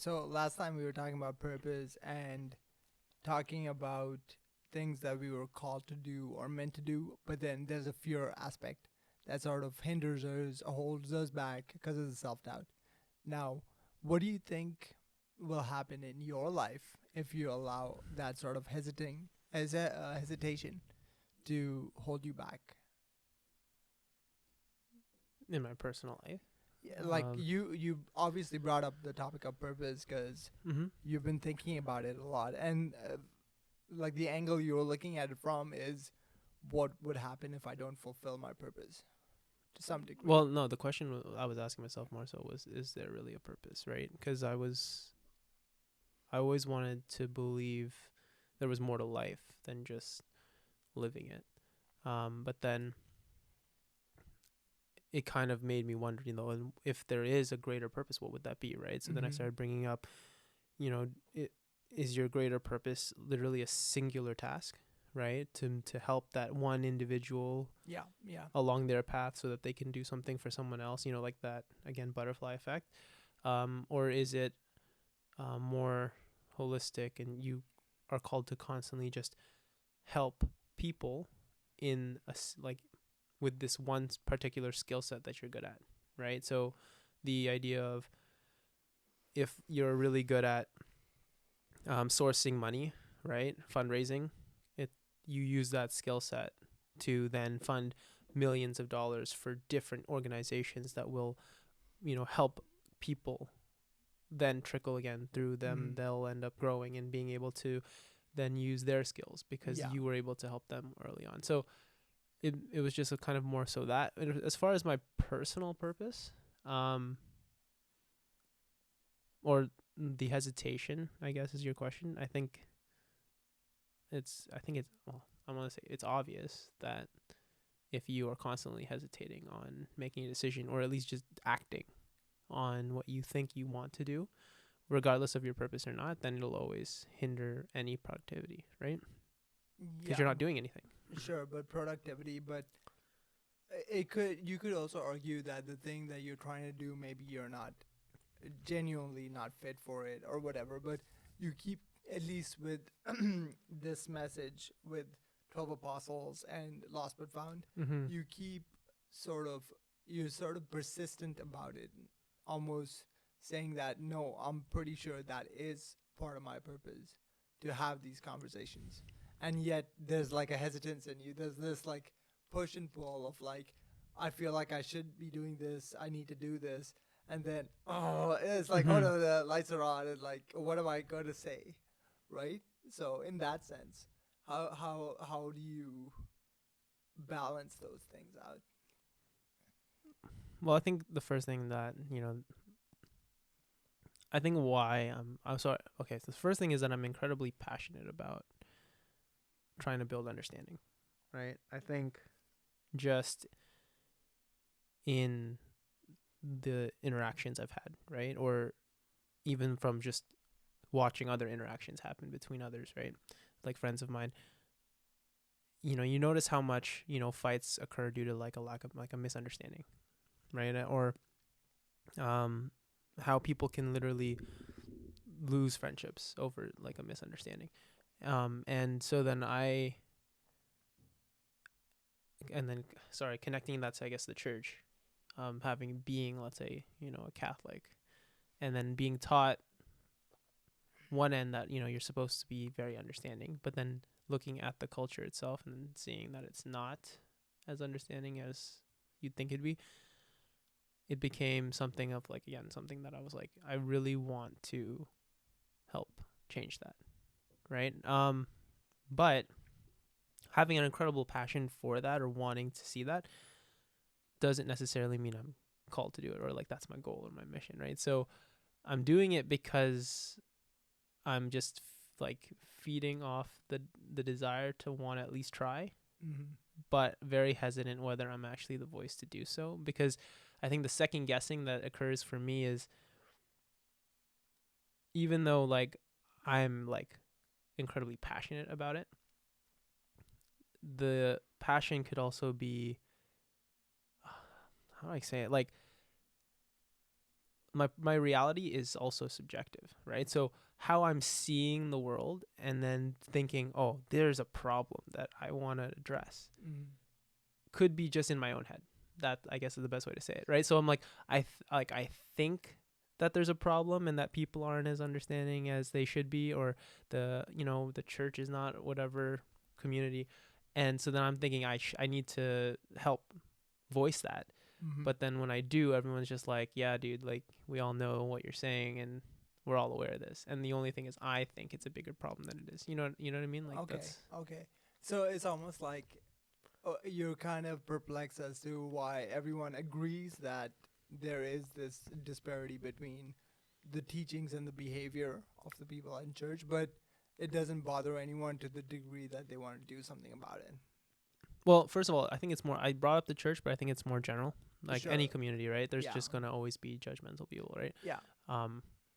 So last time we were talking about purpose and talking about things that we were called to do or meant to do, but then there's a fear aspect that sort of hinders us or holds us back because of the self doubt. Now, what do you think will happen in your life if you allow that sort of hesitation to hold you back? In my personal life. Yeah, like Um, you obviously brought up the topic of purpose because mm-hmm. you've been thinking about it a lot, and like the angle you're looking at it from is what would happen if I don't fulfill my purpose to some degree. Well, no, the question I was asking myself more so was, is there really a purpose, right? Because I always wanted to believe there was more to life than just living it. But then it kind of made me wonder, if there is a greater purpose, what would that be, right? So then I Mm-hmm. started bringing up, it is your greater purpose literally a singular task, right? To help that one individual Yeah, yeah. along their path so that they can do something for someone else, like that, again, butterfly effect. Or is it more holistic, and you are called to constantly just help people in like with this one particular skill set that you're good at, right? So the idea of, if you're really good at sourcing money, right, fundraising, it you use that skill set to then fund millions of dollars for different organizations that will, help people, then trickle again through them. Mm-hmm. They'll end up growing and being able to then use their skills because Yeah. you were able to help them early on. So it was just a kind of more so that. As far as my personal purpose, um, or the hesitation, I guess, is your question. I want to say it's obvious that if you are constantly hesitating on making a decision, or at least just acting on what you think you want to do, regardless of your purpose or not, then it'll always hinder any productivity, right? Because you're Yeah. not doing anything. Sure, but productivity, but it could you could also argue that the thing that you're trying to do, maybe you're not genuinely not fit for it or whatever, but you keep, at least with this message with 12 apostles and lost but found, Mm-hmm. you keep sort of, you're sort of persistent about it, almost saying that no, I'm pretty sure that is part of my purpose, to have these conversations. And yet there's like a hesitance in you, there's this like push and pull of like, I feel like I should be doing this, I need to do this, and then it's like, oh Mm-hmm. no, the lights are on, and like, what am I going to say, right? So in that sense, how do you balance those things out? Well, I think the first thing that, I think why I'm sorry. Okay, so the first thing is that I'm incredibly passionate about trying to build understanding, right? I think just in the interactions I've had, right? Or even from just watching other interactions happen between others, right? Like friends of mine, you notice how much, fights occur due to like a lack of, like, a misunderstanding, right? Or um how people can literally lose friendships over like a misunderstanding. And so then sorry, connecting that to, I guess, the church, having being, let's say, a Catholic, and then being taught one end that, you're supposed to be very understanding, but then looking at the culture itself and seeing that it's not as understanding as you'd think it'd be, it became something of, like, again, something that I was like, I really want to help change that, right? But having an incredible passion for that, or wanting to see that, doesn't necessarily mean I'm called to do it, or like that's my goal or my mission, right? So I'm doing it because I'm just like feeding off the desire to want to at least try, Mm-hmm. but very hesitant whether I'm actually the voice to do so, because I think the second guessing that occurs for me is, even though, like, I'm like incredibly passionate about it, the passion could also be, how do I say it, like, my reality is also subjective, right? So how I'm seeing the world and then thinking, oh, there's a problem that I want to address, Mm. could be just in my own head. That, I guess, is the best way to say it, right? So I'm like, I think that there's a problem and that people aren't as understanding as they should be, or the church is not whatever community, and so then I'm thinking I need to help voice that. Mm-hmm. But then when I do, everyone's just like, yeah, dude, like, we all know what you're saying and we're all aware of this. And the only thing is, I think it's a bigger problem than it is. You know what I mean? Like, Okay. Okay. So it's almost like you're kind of perplexed as to why everyone agrees that there is this disparity between the teachings and the behavior of the people in church, but it doesn't bother anyone to the degree that they want to do something about it. Well, first of all, I think it's more, I brought up the church, but I think it's more general. Like Sure. any community, right? There's Yeah. just going to always be judgmental people, right? Yeah.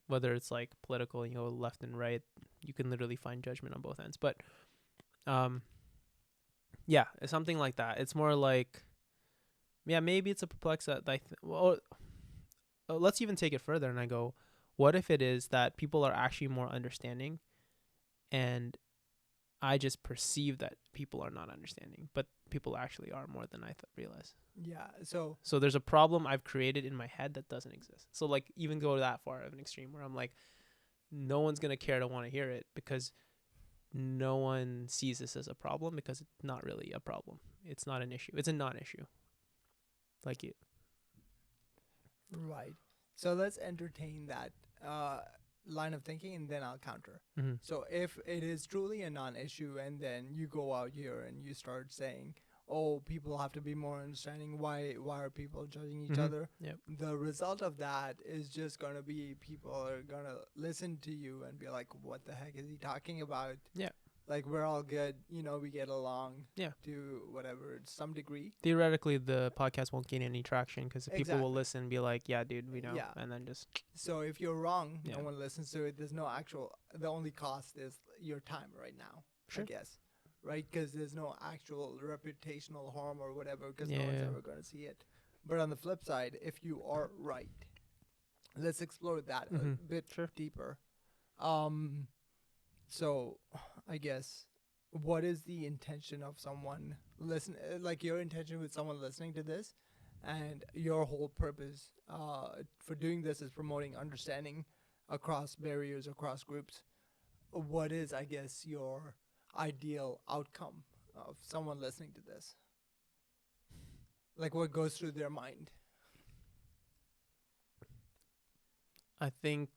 Whether it's like political, left and right, you can literally find judgment on both ends. But, yeah, it's something like that. It's more like, yeah, maybe it's a perplex that let's even take it further. And I go, what if it is that people are actually more understanding, and I just perceive that people are not understanding, but people actually are more than I realize. Yeah. So So there's a problem I've created in my head that doesn't exist. So like, even go that far of an extreme where I'm like, no one's gonna care to want to hear it because no one sees this as a problem, because it's not really a problem. It's not an issue. It's a non-issue. Like it. right. So let's entertain that line of thinking, and then I'll counter. Mm-hmm. So if it is truly a non-issue, and then you go out here and you start saying, "Oh, people have to be more understanding. Why are people judging each other?" Yep. The result of that is just gonna be people are gonna listen to you and be like, "What the heck is he talking about?" Yeah. Like, we're all good, we get along. Yeah. To whatever, some degree. Theoretically, the podcast won't gain any traction because people will Exactly. listen and be like, yeah, dude, we know. Yeah. And then just, So if you're wrong, Yeah. no one listens to it. There's no actual. The only cost is your time right now. Sure. I guess, right? Because there's no actual reputational harm or whatever. Because no one's Yeah. ever gonna see it. But on the flip side, if you are right, let's explore that a Mhm. bit Sure. deeper. So I guess, what is the intention of someone like your intention with someone listening to this, and your whole purpose for doing this is promoting understanding across barriers, across groups. What is, I guess, your ideal outcome of someone listening to this? Like, what goes through their mind? I think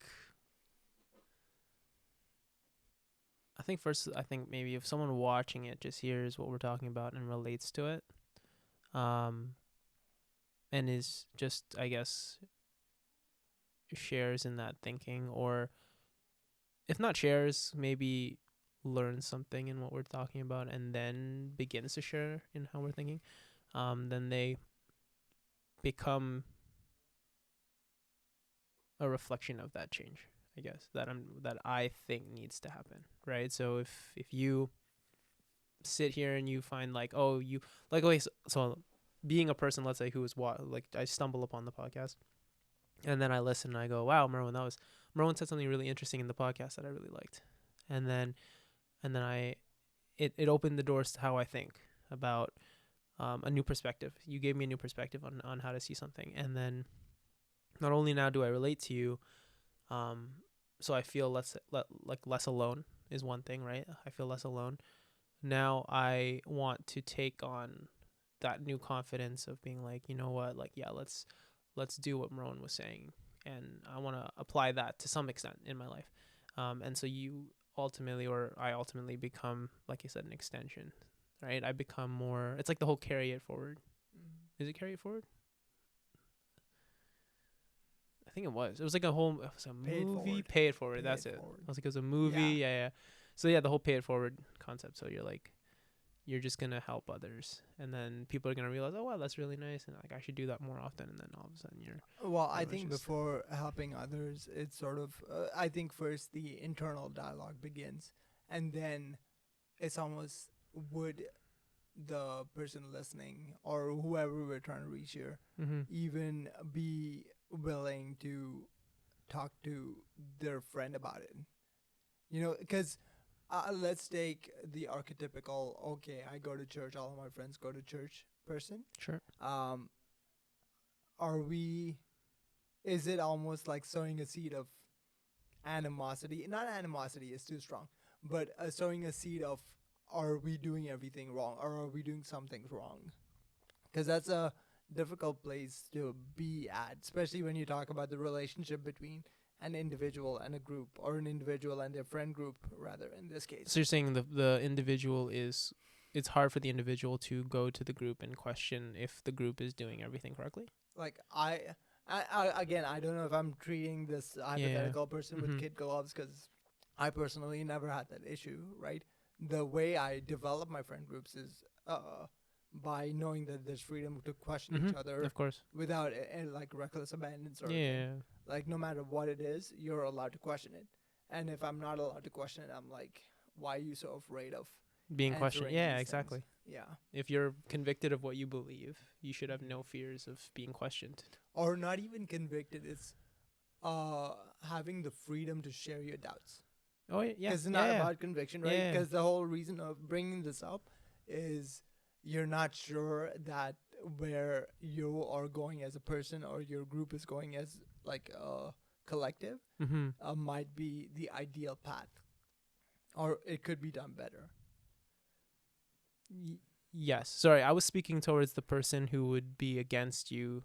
first, I think maybe if someone watching it just hears what we're talking about and relates to it, and is just, I guess, shares in that thinking, or if not shares, maybe learns something in what we're talking about and then begins to share in how we're thinking, then they become a reflection of that change, I guess, that I think needs to happen, right? So if you sit here and you find like, oh, you like, okay, so being a person, let's say, who is like, I stumble upon the podcast and then I listen and I go, wow, Merwin said something really interesting in the podcast that I really liked, and then it opened the doors to how I think about a new perspective. You gave me a new perspective on how to see something, and then not only now do I relate to you, so I feel less alone is one thing, right? I feel less alone. Now I want to take on that new confidence of being like, you know what, like, yeah, let's do what Marone was saying, and I want to apply that to some extent in my life. And so I ultimately become, like I said, an extension, right? I become more. It's like the whole carry it forward. Is it carry it forward? I think it was. It was like a whole. It was a Pay it movie. forward. Pay it forward. Pay That's it it. forward. I was like, it was a movie. Yeah. So yeah, the whole pay it forward concept. So you're like, you're just gonna help others, and then people are gonna realize, oh wow, that's really nice, and like, I should do that more often. And then all of a sudden you're. Well, I pretty much think just- before helping others, it's sort of, I think first the internal dialogue begins, and then it's almost, would the person listening or whoever we're trying to reach here Mhm. even be willing to talk to their friend about it. Because let's take the archetypical, okay, I go to church, all of my friends go to church person. Sure. Um, are we, is it almost like sowing a seed of animosity? Not animosity, is too strong, but sowing a seed of, are we doing everything wrong or are we doing some things wrong? Because that's a difficult place to be at, especially when you talk about the relationship between an individual and a group, or an individual and their friend group, rather, in this case. So you're saying the individual is, it's hard for the individual to go to the group and question if the group is doing everything correctly? Like, again, I don't know if I'm treating this hypothetical person with Mhm. kid gloves, because I personally never had that issue, right? The way I develop my friend groups is by knowing that there's freedom to question each other Of course. without like reckless abandon sort of thing. Yeah. Like, no matter what it is, you're allowed to question it. And if I'm not allowed to question it, I'm like, why are you so afraid of Being questioned. answering Yeah, these exactly. things? Yeah. If you're convicted of what you believe, you should have no fears of being questioned. Or not even convicted. It's having the freedom to share your doubts. Oh yeah, Because it's not about conviction, right? Yeah. Because the whole reason of bringing this up is you're not sure that where you are going as a person or your group is going as like a collective Mm-hmm. might be the ideal path, or it could be done better. Yes. Sorry, I was speaking towards the person who would be against you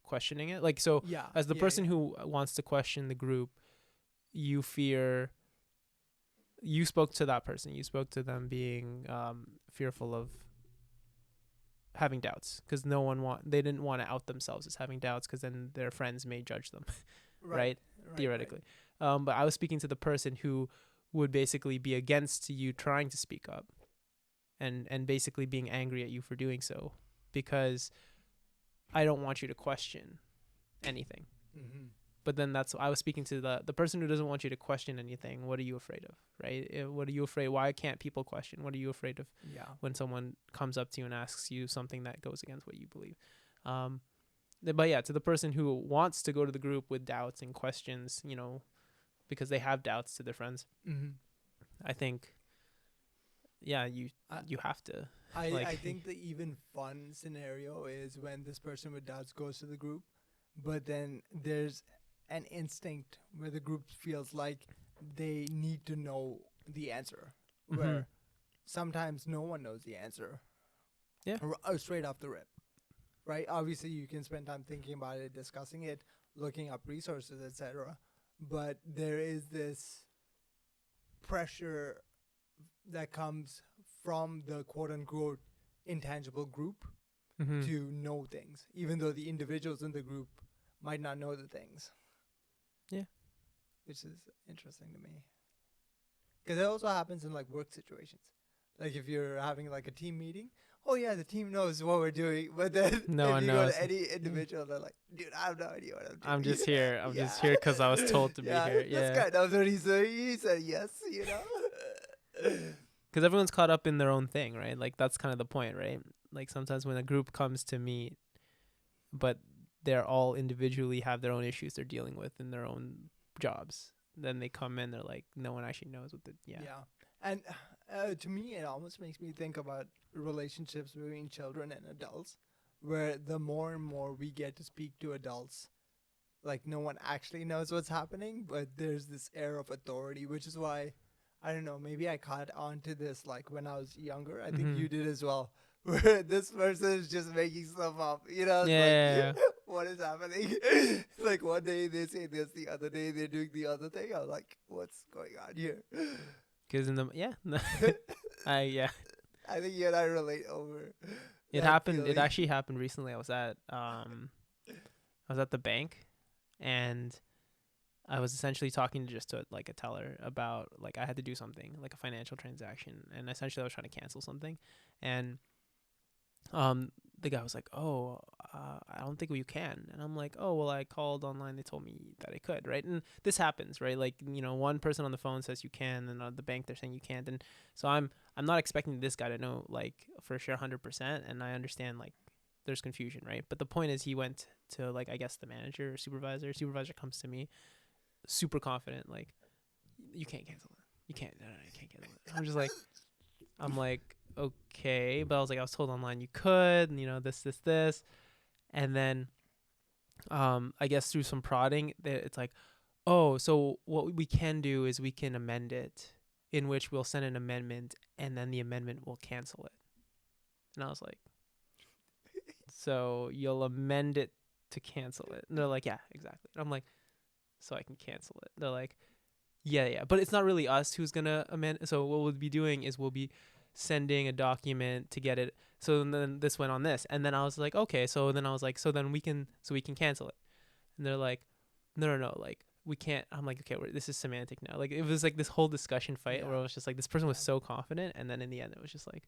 questioning it. Like, so Yeah. as the person who wants to question the group, you fear, you spoke to that person. You spoke to them being fearful of having doubts because they didn't want to out themselves as having doubts because then their friends may judge them, right? Theoretically. But I was speaking to the person who would basically be against you trying to speak up and basically being angry at you for doing so because I don't want you to question anything. Mm-hmm. But then I was speaking to the person who doesn't want you to question anything. What are you afraid of, right? What are you afraid? Why can't people question? What are you afraid of when someone comes up to you and asks you something that goes against what you believe? But yeah, to the person who wants to go to the group with doubts and questions, because they have doubts to their friends, Mm-hmm. I think, yeah, you have to. I think the even fun scenario is when this person with doubts goes to the group, but then there's an instinct where the group feels like they need to know the answer, where sometimes no one knows the answer. Yeah. Or straight off the rip, right? Obviously, you can spend time thinking about it, discussing it, looking up resources, etc. But there is this pressure that comes from the quote-unquote intangible group to know things, even though the individuals in the group might not know the things. Yeah. Which is interesting to me. Because it also happens in like work situations. Like if you're having like a team meeting, oh yeah, the team knows what we're doing. But then No if one you knows. go to any individual, they're like, dude, I have no idea what I'm doing. I'm just here. I'm just here because I was told to be here. That's kind of what he said. He said yes, Because everyone's caught up in their own thing, right? Like that's kind of the point, right? Like sometimes when a group comes to meet, but they're all individually have their own issues they're dealing with in their own jobs. Then they come in, they're like, no one actually knows what And to me, it almost makes me think about relationships between children and adults, where the more and more we get to speak to adults, like no one actually knows what's happening, but there's this air of authority, which is why, I don't know, maybe I caught on to this like when I was younger. I think you did as well. Where this person is just making stuff up, Yeah. Like, what is happening? Like one day they say this, the other day they're doing the other thing. I'm like, what's going on here? Because I think you and I relate over. It that happened. feeling. It actually happened recently. I was at the bank, and I was essentially talking to like a teller about like I had to do something like a financial transaction, and essentially I was trying to cancel something, and the guy was like, "Oh, I don't think you can," and I'm like, "Oh, well, I called online. They told me that I could, right?" And this happens, right? Like one person on the phone says you can, and at the bank they're saying you can't, and so I'm not expecting this guy to know like for sure 100%, and I understand like there's confusion, right? But the point is, he went to, like, I guess the manager or supervisor. Supervisor comes to me, super confident, like, you can't cancel it. You can't. No, you can't cancel it. I'm like, okay, but I was told online you could, this, and then, I guess through some prodding, it's like, oh, so what we can do is we can amend it, in which we'll send an amendment, and then the amendment will cancel it. And I was like, so you'll amend it to cancel it? And they're like, yeah, exactly. And I'm like, so I can cancel it? They're like, yeah, but it's not really us who's gonna amend. So what we'll be doing is we'll be sending a document to get it. So then this went on this, and then I was like, okay. So then I was like, so then we can cancel it. And they're like, no, like, we can't. I'm like, okay, this is semantic now. Like, it was like this whole discussion fight where I was just like, this person was so confident, and then in the end it was just like,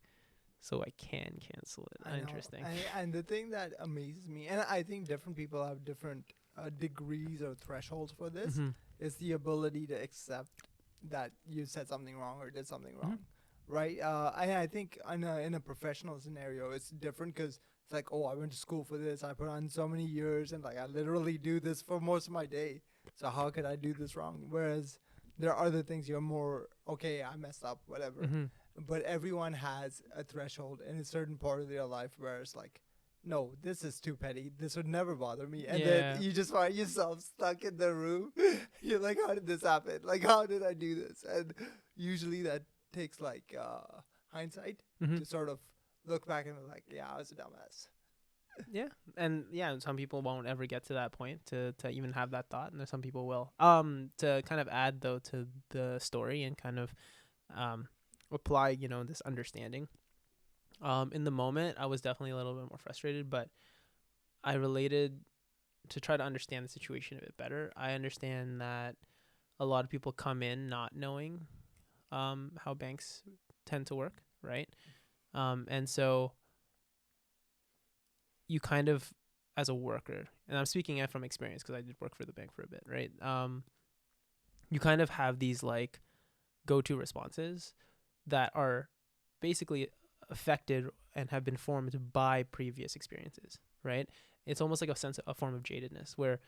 so I can cancel it. I know. Interesting. And the thing that amazes me, and I think different people have different degrees or thresholds for this, Mm-hmm. is the ability to accept that you said something wrong or did something wrong, Mm-hmm. right? I think in a professional scenario, it's different because it's like, oh, I went to school for this. I put on so many years, and like I literally do this for most of my day. So how could I do this wrong? Whereas there are other things you're more okay. I messed up, whatever. Mm-hmm. But everyone has a threshold in a certain part of their life where it's like, no, this is too petty. This would never bother me. And Yeah. then you just find yourself stuck in the room. You're like, how did this happen? Like, how did I do this? And usually that takes like hindsight Mm-hmm. to sort of look back and be like, yeah, I was a dumbass. Yeah, and some people won't ever get to that point to even have that thought, and there's some people will. To kind of add though to the story and kind of apply, this understanding. In the moment, I was definitely a little bit more frustrated, but I related to try to understand the situation a bit better. I understand that a lot of people come in not knowing how banks tend to work, right? And so you kind of, as a worker, and I'm speaking from experience because I did work for the bank for a bit, right? You kind of have these like go-to responses that are basically affected and have been formed by previous experiences, right? It's almost like a form of jadedness where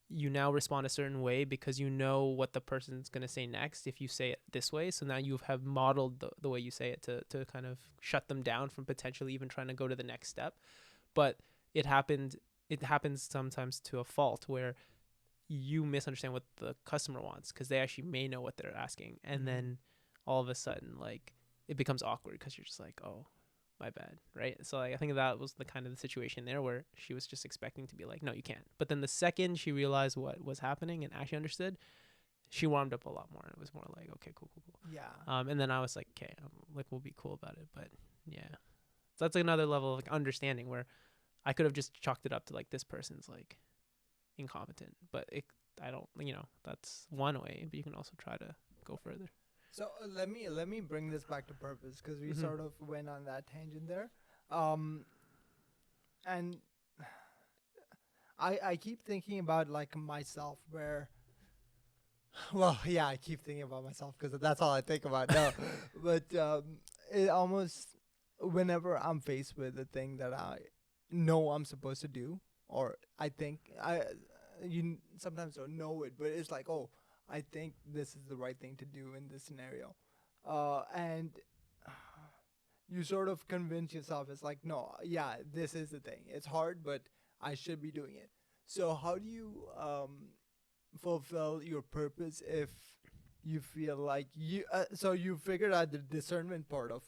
you now respond a certain way because you know what the person's going to say next if you say it this way. So now you have modeled the way you say it to kind of shut them down from potentially even trying to go to the next step. But it happens sometimes to a fault where you misunderstand what the customer wants because they actually may know what they're asking. And then all of a sudden, like, it becomes awkward because you're just like, oh, my bad, right? So like, I think that was the kind of the situation there where she was just expecting to be like, no, you can't. But then the second she realized what was happening and actually understood, she warmed up a lot more. It was more like, okay, cool. Yeah. And then I was like, okay, like, we'll be cool about it. But yeah, so that's another level of like understanding where I could have just chalked it up to like, this person's like incompetent, but I don't, that's one way, but you can also try to go further. So let me bring this back to purpose because we Mhm. sort of went on that tangent there, and I keep thinking about like myself where, well, yeah, I keep thinking about myself because that's all I think about now. But it almost whenever I'm faced with a thing that I know I'm supposed to do, or I think sometimes don't know it, but it's like, oh, I think this is the right thing to do in this scenario, and you sort of convince yourself it's like, no, yeah, this is the thing. It's hard, but I should be doing it. So how do you fulfill your purpose if you feel like so you figured out the discernment part of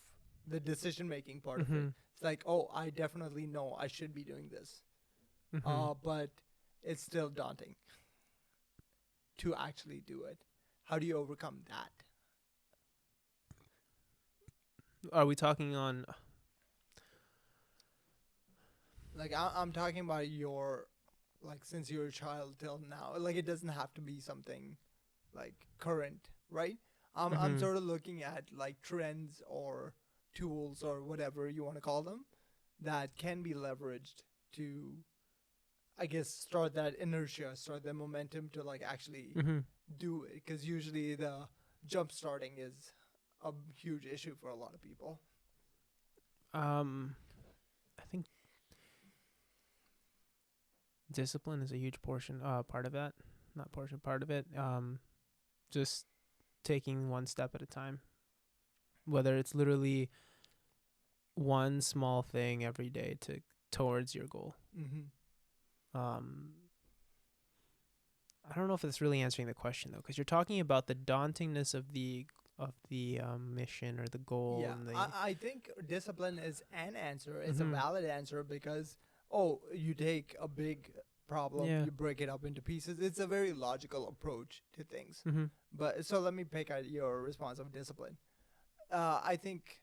the decision making part of it. Mhm. It's like, oh, I definitely know I should be doing this, Mhm. but it's still daunting to actually do it. How do you overcome that? Are we talking on? Like I'm talking about your, like, since you're a child till now. Like it doesn't have to be something like current, right? I'm Mhm. sort of looking at like trends or tools or whatever you want to call them that can be leveraged to, I guess, start that inertia, start the momentum to like actually Mhm. do it. Because usually the jump starting is a huge issue for a lot of people. I think Discipline is a huge part of that. Not portion, part of it. Just taking one step at a time. Whether it's literally one small thing every day towards your goal. Um, I don't know if it's really answering the question though, because you're talking about the dauntingness of the mission or the goal. Yeah, And I think discipline is an answer. It's a Mhm. valid answer because, you take a big problem, Yeah. you break it up into pieces. It's a very logical approach to things. Mhm. But so let me pick out your response of discipline. I think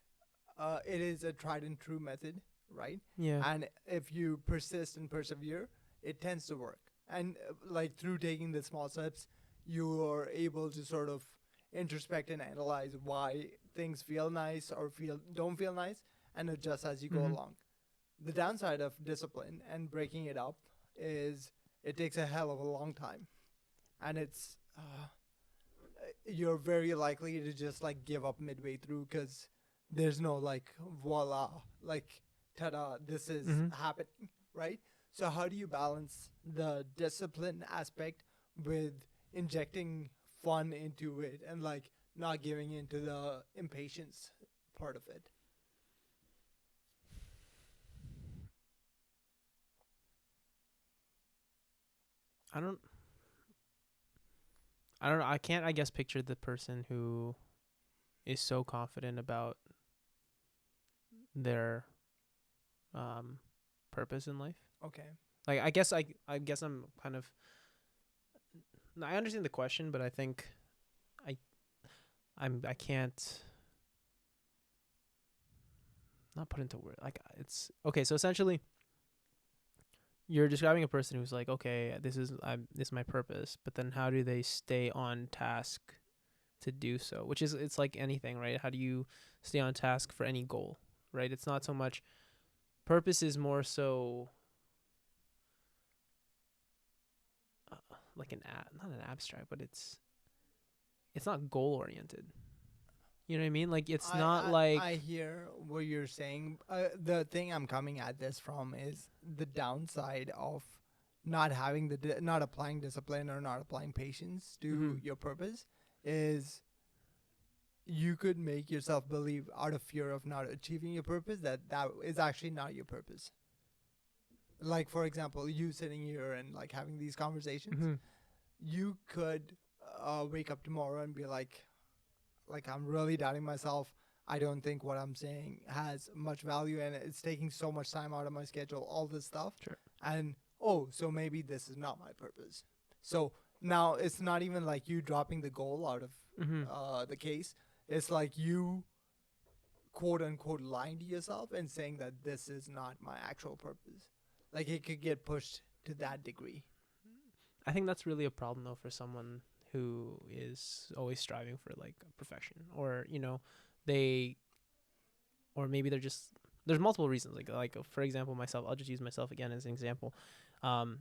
it is a tried and true method, right? Yeah. And if you persist and persevere, it tends to work. And like through taking the small steps, you are able to sort of introspect and analyze why things feel nice or feel don't feel nice, and adjust as you go Mhm. along. The downside of discipline and breaking it up is it takes a hell of a long time, and it's you're very likely to just like give up midway through because there's no like voila, like ta-da, this is Mhm. happening, right? So how do you balance the discipline aspect with injecting fun into it and like not giving into the impatience part of it? I don't. I don't know. I can't. I guess picture the person who is so confident about their um purpose in life. Okay. Like I guess I'm kind of. I understand the question, but I think I I can't not put into word. Like it's okay. So essentially, you're describing a person who's like, okay, this is my purpose, but then how do they stay on task to do so? Which is it's like anything, right? How do you stay on task for any goal, right? It's not so much purpose is more so like not an abstract, but it's not goal oriented. You know what I mean? Like it's I, not I like hear what you're saying. The thing I'm coming at this from is the downside of not having not applying discipline or not applying patience to mhm, your purpose is you could make yourself believe out of fear of not achieving your purpose that that is actually not your purpose. Like for example, you sitting here and like having these conversations, mhm, you could wake up tomorrow and be like I'm really doubting myself. I don't think what I'm saying has much value and it's taking so much time out of my schedule, all this stuff. sure, And so maybe this is not my purpose. So now it's not even like you dropping the goal out of mhm. the case. It's like you quote unquote lying to yourself and saying that this is not my actual purpose. Like it could get pushed to that degree. I think that's really a problem though for someone who is always striving for like a profession, or they or maybe they're just there's multiple reasons, like for example myself. I'll just use myself again as an example.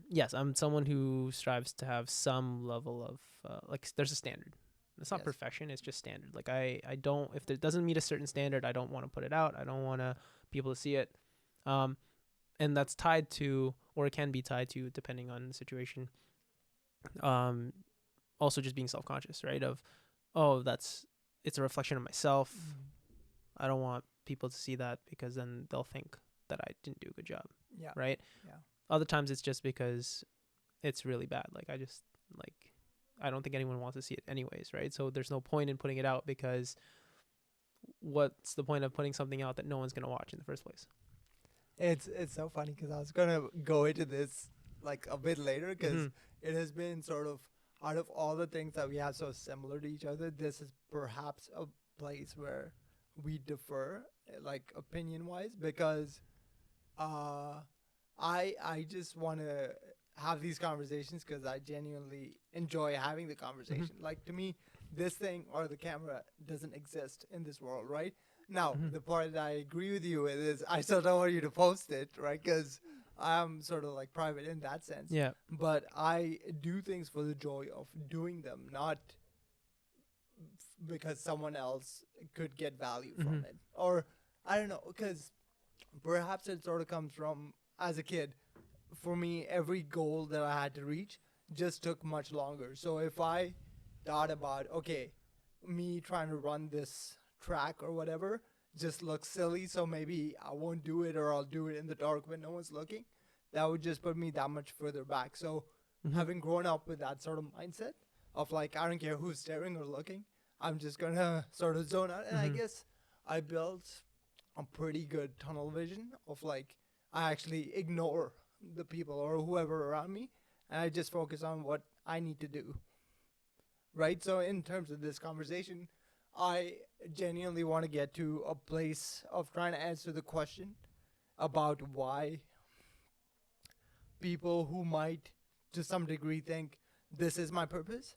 Yes, I'm someone who strives to have some level of like there's a standard. It's not Yes. perfection, it's just standard. Like I don't, if it doesn't meet a certain standard, I don't want to put it out. I don't want to people to see it. um and that's tied to, or it can be tied to, depending on the situation, um also just being self-conscious, right? Of, oh, it's a reflection of myself. Mm. I don't want people to see that because then they'll think that I didn't do a good job, Yeah. right? Yeah. Other times it's just because it's really bad. Like like I don't think anyone wants to see it anyways, right? So there's no point in putting it out, because what's the point of putting something out that no one's gonna watch in the first place? It's so funny because I was gonna go into this like a bit later because Mhm. it has been sort of out of all the things that we have so similar to each other, this is perhaps a place where we differ, like opinion wise, because uh, I just want to have these conversations because I genuinely enjoy having the Mhm. conversation. Like to me, this thing or the camera doesn't exist in this world, right? Now, Mhm. the part that I agree with you with is I still don't want you to post it, right? Because I'm sort of like private in that sense. Yeah. But I do things for the joy of doing them, not because someone else could get value from Mhm. it. Or I don't know, because perhaps it sort of comes from as a kid. for me, every goal that I had to reach just took much longer. So if I thought about, okay, me trying to run this track or whatever just looks silly, so maybe I won't do it, or I'll do it in the dark when no one's looking, that would just put me that much further back. So Mm-hmm. having grown up with that sort of mindset of like, I don't care who's staring or looking, I'm just gonna sort of zone out. And I Mm-hmm. guess I built a pretty good tunnel vision of like, I actually ignore the people or whoever around me, and I just focus on what I need to do. Right? So, in terms of this conversation, I genuinely want to get to a place of trying to answer the question about why people who might, to some degree, think this is my purpose,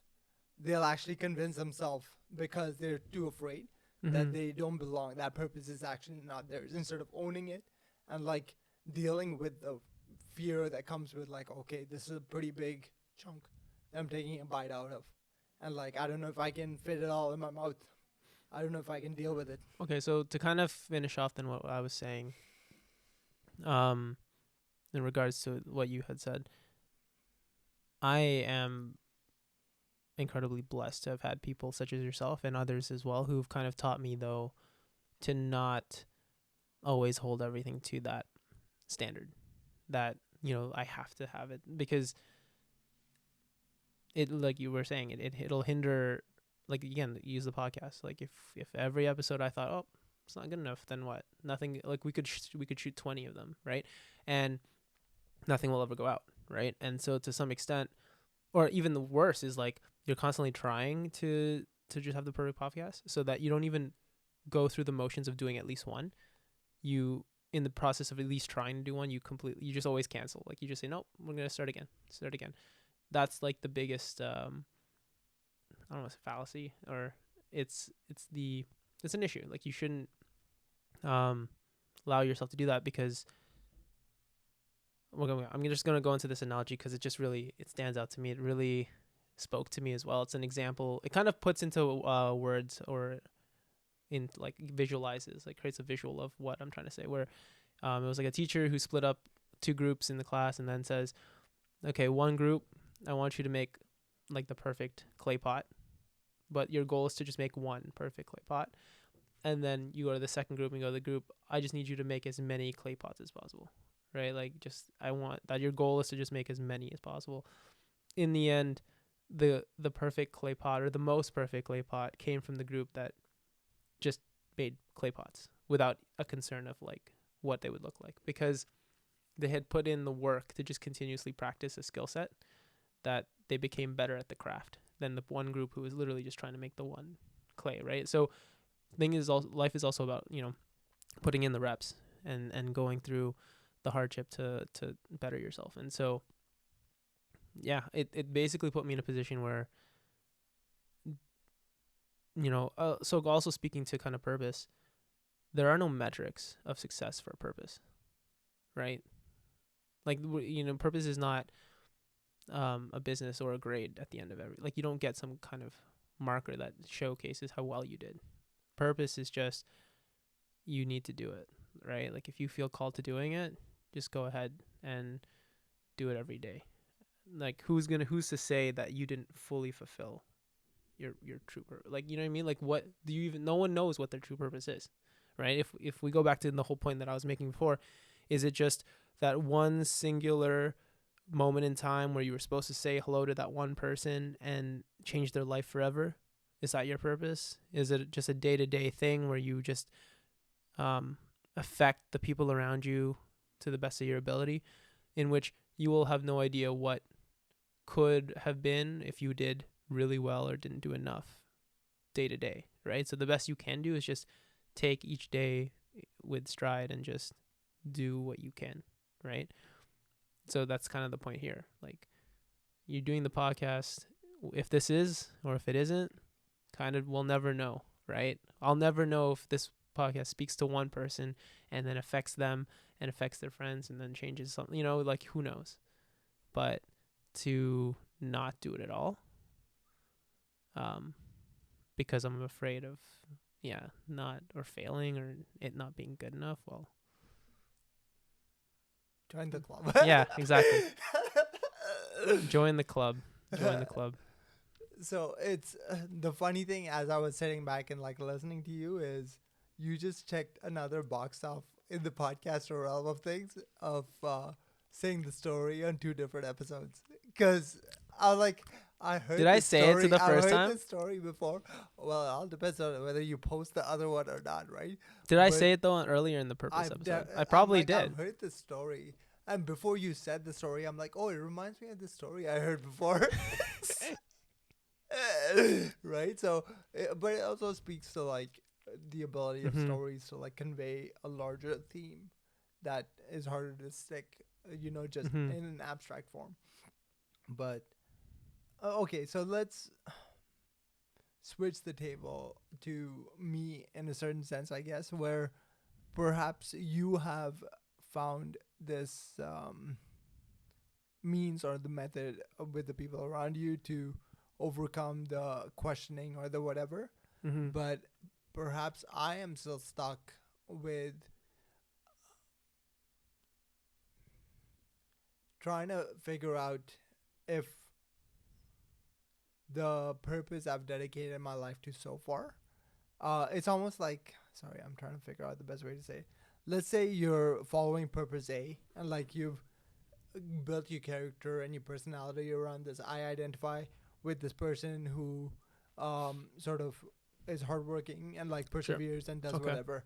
they'll actually convince themselves because they're too afraid Mm-hmm. that they don't belong. That purpose is actually not theirs. Instead of owning it and like dealing with the fear that comes with like, okay, this is a pretty big chunk that I'm taking a bite out of, and like I don't know if I can fit it all in my mouth. I don't know if I can deal with it. Okay, so to kind of finish off then what I was saying, um, in regards to what you had said, I am incredibly blessed to have had people such as yourself and others as well who've kind of taught me though to not always hold everything to that standard that I have to have it, because it, like you were saying, it'll hinder, like again, use the podcast, like if every episode I thought, oh, it's not good enough, then what? Nothing, like we could shoot 20 of them, right? And nothing will ever go out, right? And so to some extent, or even the worst is like you're constantly trying to just have the perfect podcast so that you don't even go through the motions of doing at least one. You, in the process of at least trying to do one, you just always cancel. Like you just say, nope, we're gonna start again. That's like the biggest I don't know, it's a fallacy, or it's an issue. Like you shouldn't um allow yourself to do that, because I'm just gonna go into this analogy because it stands out to me. It really spoke to me as well. It's an example. It kind of puts into words, or in like visualizes, like creates a visual of what I'm trying to say. Where it was like a teacher who split up two groups in the class and then says, okay, one group, I want you to make like the perfect clay pot, but your goal is to just make one perfect clay pot. And then you go to the second group and go to the group, I just need you to make as many clay pots as possible, right? Like, just, I want that your goal is to just make as many as possible. In the end, the perfect clay pot, or the most perfect clay pot, came from the group that just made clay pots without a concern of like what they would look like, because they had put in the work to just continuously practice a skill set, that they became better at the craft than the one group who was literally just trying to make the one clay, right? So life is also about putting in the reps and going through the hardship to better yourself. And so yeah, it basically put me in a position where so also speaking to kind of purpose, there are no metrics of success for a purpose, right? Like purpose is not a business or a grade at the end of every, like you don't get some kind of marker that showcases how well you did. Purpose is just, you need to do it, right? Like if you feel called to doing it, just go ahead and do it every day. Like who's to say that you didn't fully fulfill your true purpose? Like, you know what I mean? Like, what do you even, no one knows what their true purpose is, right? If we go back to the whole point that I was making before, is it just that one singular moment in time where you were supposed to say hello to that one person and change their life forever? Is that your purpose? Is it just a day-to-day thing where you just affect the people around you to the best of your ability, in which you will have no idea what could have been if you did really well or didn't do enough day to day, right? So the best you can do is just take each day with stride and just do what you can, right? So that's kind of the point here. Like, you're doing the podcast, if this is or if it isn't, kind of, we'll never know, right? I'll never know if this podcast speaks to one person and then affects them and affects their friends and then changes something, like who knows. But to not do it at all, because I'm afraid of not, or failing, or it not being good enough, well, Join the club. Yeah, exactly. Join the club. Join the club. So it's the funny thing as I was sitting back and like listening to you is you just checked another box off in the podcast or realm of things of saying the story on two different episodes because I was like I Did heard I this say it to story. the I've first heard time? this story before. Well, it all depends on whether you post the other one or not, right? Did I But say it though earlier in the purpose episode? I I'm probably like I've did. heard this story, and before you said the story, I'm like, oh, it reminds me of this story I heard before. Right? So, but it also speaks to like the ability of Mm-hmm. stories to like convey a larger theme that is harder to stick, just Mm-hmm. in an abstract form. But okay, so let's switch the table to me in a certain sense, I guess, where perhaps you have found this means or the method with the people around you to overcome the questioning or the whatever. Mm-hmm. But perhaps I am still stuck with trying to figure out if the purpose I've dedicated my life to so far. It's almost like, sorry, I'm trying to figure out the best way to say it. Let's say you're following purpose A and like you've built your character and your personality around this. I identify with this person who sort of is hardworking and like Sure. perseveres and does Okay. whatever.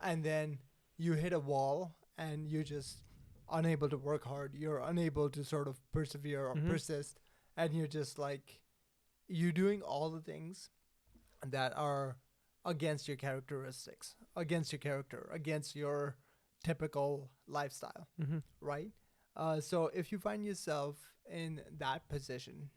And then you hit a wall and you're just unable to work hard. You're unable to sort of persevere or Mm-hmm. persist. And you're just like, you're doing all the things that are against your characteristics, against your character, against your typical lifestyle, Mm-hmm. right? So if you find yourself in that position,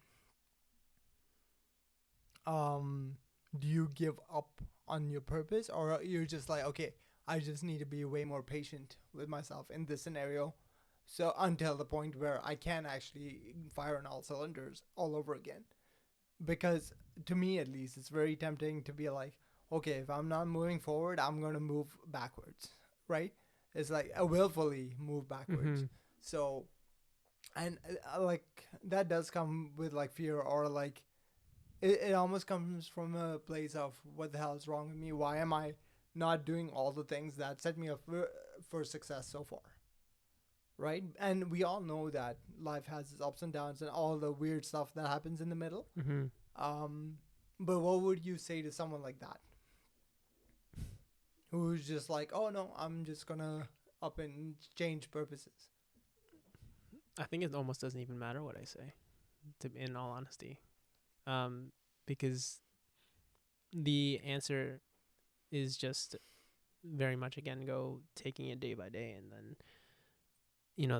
um, do you give up on your purpose, or you're just like, okay, I just need to be way more patient with myself in this scenario, so until the point where I can actually fire on all cylinders all over again? Because to me, at least, it's very tempting to be like, okay, if I'm not moving forward, I'm gonna move backwards, right? It's like I willfully move Mm-hmm. backwards. So and like that does come with like fear or like it almost comes from a place of what the hell is wrong with me, why am I not doing all the things that set me up for success so far, right? And we all know that life has its ups and downs and all the weird stuff that happens in the middle. Mm-hmm. um but what would you say to someone like that who's just like, oh no, I'm just gonna up and change purposes? I think it almost doesn't even matter what I say, in all honesty, um, because the answer is just very much again go taking it day by day, and then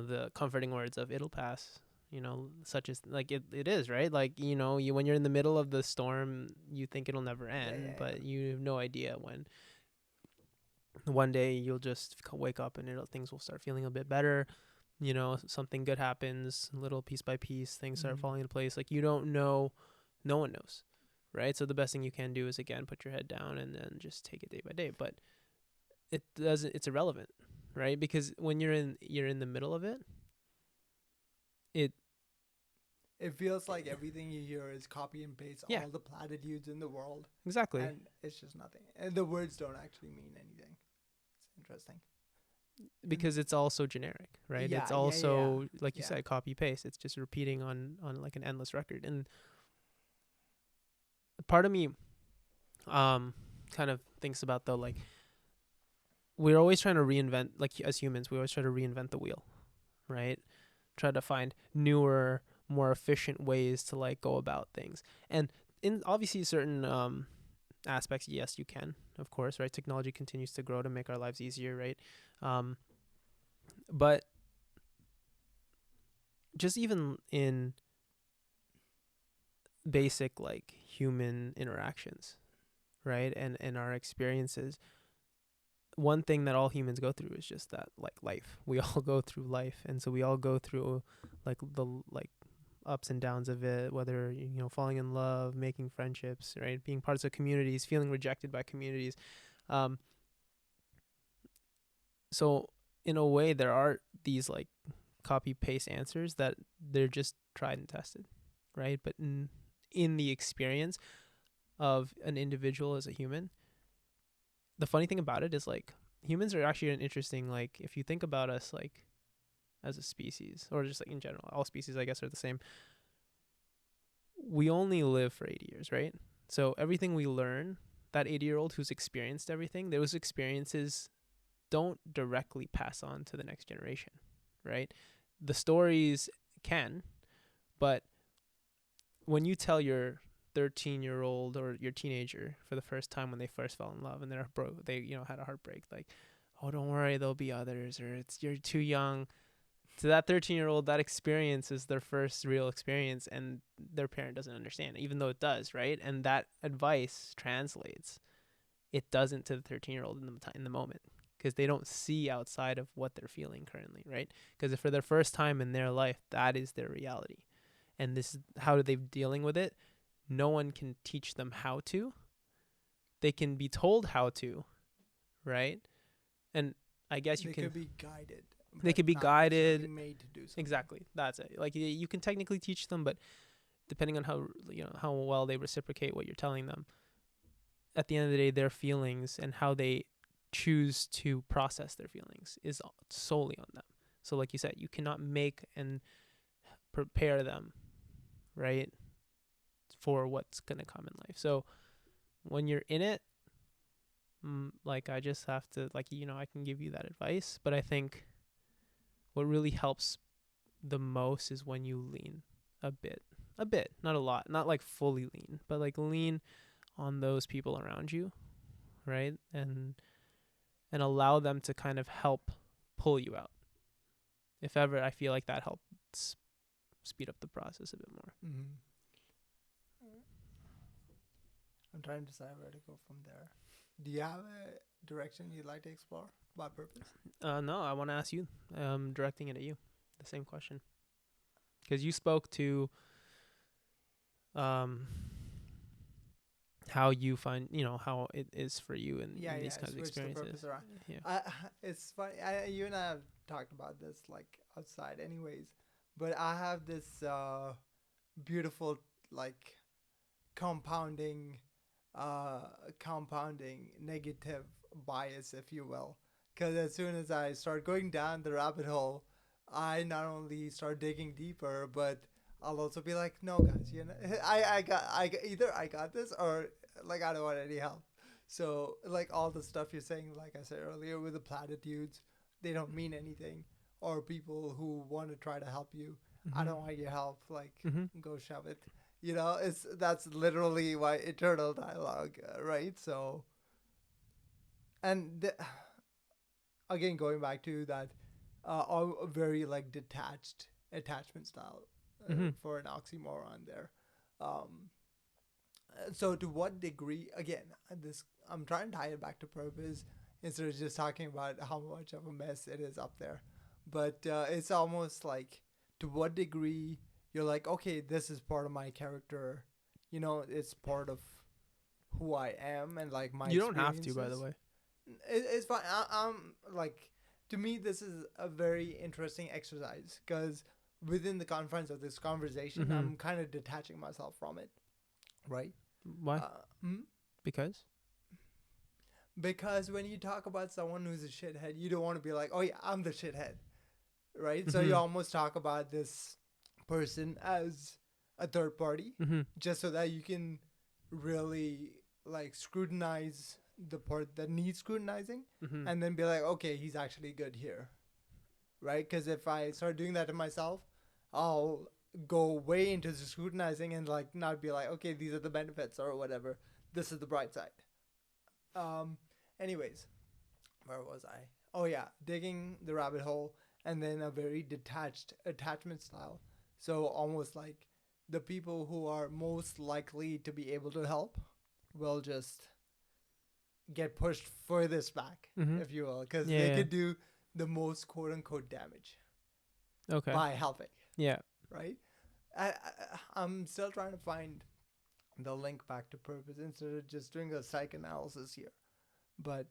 the comforting words of it'll pass. Such as like it is right. Like you when you're in the middle of the storm, you think it'll never Yeah, end, yeah, but you have no idea when one day you'll just wake up and things will start feeling a bit better. Something good happens, little piece by piece, things yeah. start falling into place. Like you don't know, no one knows, right? So the best thing you can do is again put your head down and then just take it day by day. But it's irrelevant, right? Because when you're in the middle of it, it It feels like everything you hear is copy and paste yeah, all the platitudes in the world, exactly. and it's just nothing. And the words don't actually mean anything. It's interesting. And Because it's all so generic, right? It's yeah, yeah, yeah, also like you yeah. said, copy paste. It's just repeating on like an endless record. And part of me kind of thinks about though, like we're always trying to reinvent, like as humans we always try to reinvent the wheel, right? Try to find newer, more efficient ways to like go about things. And in obviously certain aspects, yes, you can, of course, right? Technology continues to grow to make our lives easier, right? um but just even in basic like human interactions, right? And our experiences, one thing that all humans go through is just that, like, life. We all go through life, and so we all go through like the like ups and downs of it, whether falling in love, making friendships, right, being parts of communities, feeling rejected by communities. um so in a way, there are these like copy paste answers that they're just tried and tested, right? But in the experience of an individual as a human, the funny thing about it is like humans are actually an interesting, like if you think about us like as a species, or just like in general, all species I guess are the same. We only live for 80 years, right? So everything we learn, that 80-year-old who's experienced everything, those experiences don't directly pass on to the next generation, right? The stories can, but when you tell your 13-year-old or your teenager for the first time when they first fell in love and they're broke, they had a heartbreak, like, oh, don't worry, there'll be others, or it's you're too young. To that 13-year-old, that experience is their first real experience, and their parent doesn't understand, even though it does, right? And that advice translates. It doesn't to the 13-year-old in the moment, because they don't see outside of what they're feeling currently, right? Because for their first time in their life, that is their reality. And this is how they're dealing with it. No one can teach them how to. They can be told how to, right? And I guess you They can. could be guided. They but could be not necessarily guided. Made to do something. Exactly. That's it. Like you can technically teach them, but depending on how well they reciprocate what you're telling them, at the end of the day, their feelings and how they choose to process their feelings is solely on them. So like you said, you cannot make and prepare them, right, for what's going to come in life. So when you're in it, like I just have to, like, I can give you that advice, but I think what really helps the most is when you lean a bit, not a lot, not like fully lean, but like lean on those people around you, right? And allow them to kind of help pull you out. If ever, I feel like that helps speed up the process a bit more. Mm-hmm. I'm trying to decide where to go from there. Do you have a direction you'd like to explore by purpose? No, I want to ask you, directing it at you, the same question, because you spoke to how you find, how it is for you in these kinds of experiences. Yeah. It's funny. You and I have talked about this like outside, anyways. But I have this beautiful like compounding, compounding negative bias, if you will. Because as soon as I start going down the rabbit hole, I not only start digging deeper, but I'll also be like, no, guys, either I got this or like I don't want any help. So like all the stuff you're saying, like I said earlier, with the platitudes, they don't mean anything. Or people who want to try to help you, I don't want your help. Like, go shove it. That's literally my eternal dialogue, right? So, and again, going back to that, all very like detached attachment style, for an oxymoron there. Um, so to what degree? Again, this I'm trying to tie it back to purpose instead of just talking about how much of a mess it is up there. But it's almost like to what degree you're like, okay, this is part of my character. It's part of who I am and like my. You don't have to, by the way. It's fine. I'm like, to me, this is a very interesting exercise because within the confines of this conversation, I'm kind of detaching myself from it, right? Why? Because when you talk about someone who's a shithead, you don't want to be like, oh yeah, I'm the shithead, right? So you almost talk about this person as a third party, just so that you can really like scrutinize the part that needs scrutinizing, and then be like, okay, he's actually good here, right? Because if I start doing that to myself, I'll go way into the scrutinizing and like not be like, okay, these are the benefits or whatever. This is the bright side. Anyways, where was I? Oh yeah, digging the rabbit hole, and then a very detached attachment style. So almost like the people who are most likely to be able to help will just get pushed furthest back, if you will, because they could do the most quote unquote damage. Okay. By helping. Yeah. Right? I'm still trying to find the link back to purpose instead of just doing a psychoanalysis here. But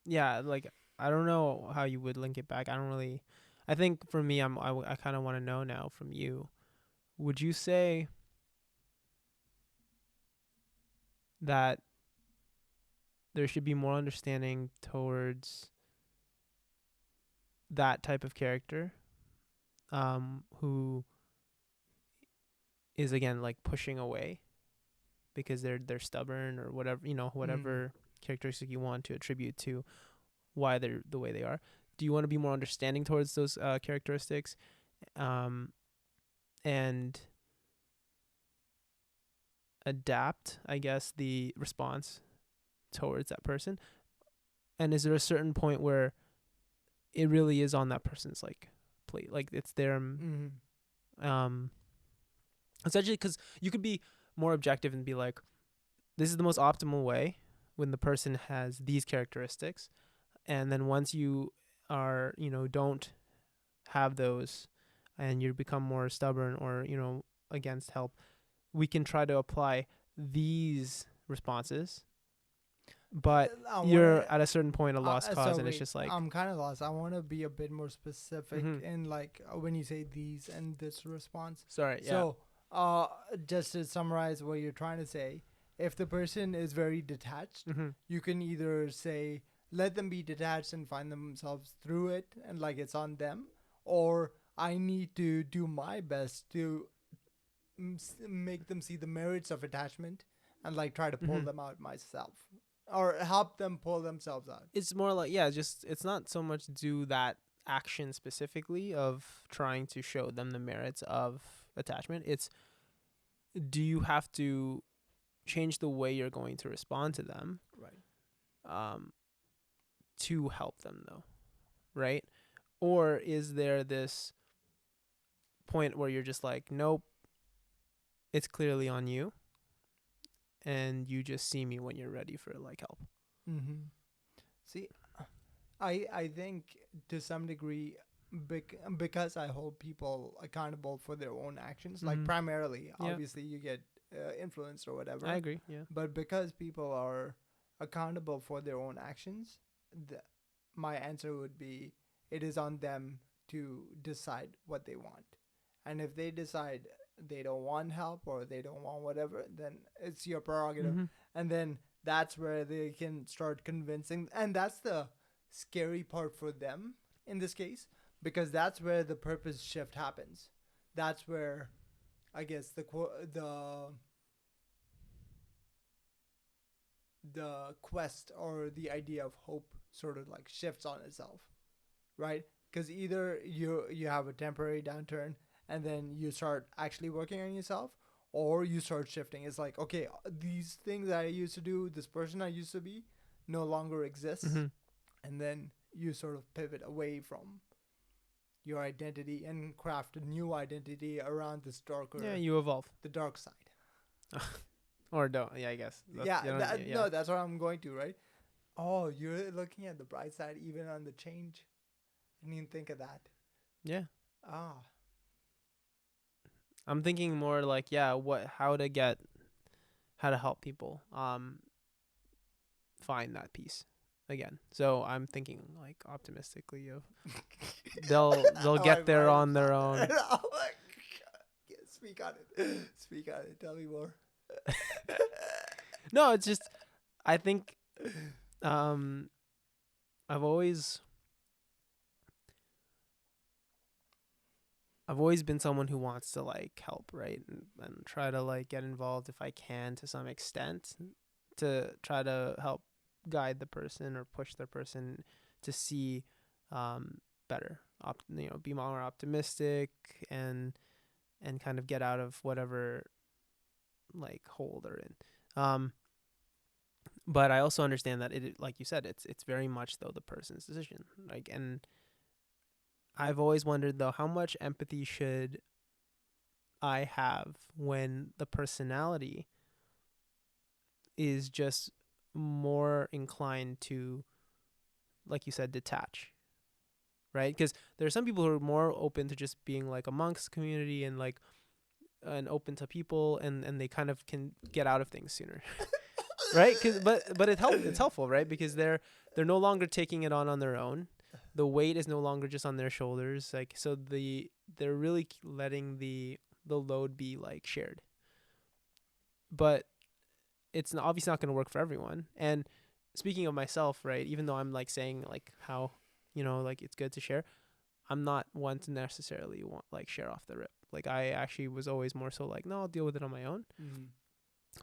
yeah, like I don't know how you would link it back. I don't really. I think for me, I kind of want to know now from you. Would you say that there should be more understanding towards that type of character, who is again like pushing away because they're stubborn or whatever, Mm. whatever characteristic you want to attribute to why they're the way they are. Do you want to be more understanding towards those characteristics, um, and adapt, I guess, the response towards that person? And is there a certain point where it really is on that person's like plate, like it's their Mm. um essentially, because you could be more objective and be like, this is the most optimal way when the person has these characteristics, and then once you are, don't have those, and you become more stubborn or against help, we can try to apply these responses, but I want you're to. at a certain point a lost So cause, and it's wait, just like, I'm kind of lost. I want to be a bit more specific mm-hmm. in like when you say these and this response. Sorry, yeah, So, just to summarize what you're trying to say, if the person is very detached, mm-hmm. you can either say let them be detached and find themselves through it, and like it's on them, or I need to do my best to make them see the merits of attachment and like try to pull Mm-hmm. them out myself or help them pull themselves out. It's more like, yeah, just it's not so much do that action specifically of trying to show them the merits of attachment. It's, do you have to change the way you're going to respond to them, Right. um to help them though, right? Or is there this point where you're just like, nope, it's clearly on you, and you just see me when you're ready for like help? Mm-hmm. See, I think to some degree, because I hold people accountable for their own actions, like Mm-hmm. primarily, Yeah, obviously you get influenced or I whatever, agree. Yeah. but because people are accountable for their own actions, the, my answer would be it is on them to decide what they want. And if they decide they don't want help or they don't want whatever, then it's your prerogative. Mm-hmm. And then that's where they can start convincing. And that's the scary part for them in this case, because that's where the purpose shift happens. That's where I guess the quest or the idea of hope sort of like shifts on itself, right? Because either you have a temporary downturn and then you start actually working on yourself, or you start shifting. It's like, okay, these things that I used to do, this person I used to be, no longer exists, Mm-hmm. and then you sort of pivot away from your identity and craft a new identity around this Yeah, darker, you evolve. the dark side. Or don't. Yeah, I guess. Yeah, Yeah. no, that's what I'm going to, right? Oh, you're looking at the bright side even on the change. I didn't even think of that. Yeah. Ah, I'm thinking more like, yeah, how to help people find that peace again. So I'm thinking like optimistically of they'll my get there mind is on their not own. there. Oh my God. Yeah, speak on it. Speak on it. Tell me more. No, it's just I think um I've always I've always been someone who wants to like help, right? And try to like get involved if I can to some extent to try to help guide the person or push the person to see better, be more optimistic and kind of get out of whatever like hole they're in. But I also understand that it, like you said, it's very much though the person's decision. Like, and I've always wondered though, how much empathy should I have when the personality is just more inclined to, like you said, detach, right? Because there are some people who are more open to just being like amongst the community and like and open to people, and they kind of can get out of things sooner, right? But it's helpful, right? Because they're no longer taking it on their own. The weight is no longer just on their shoulders. Like, so they're really letting the load be like shared. But it's obviously not going to work for everyone. And speaking of myself, right, even though I'm like saying like how, like it's good to share, I'm not one to necessarily want like share off the rip. Like, I actually was always more so like, no, I'll deal with it on my own. Mm-hmm.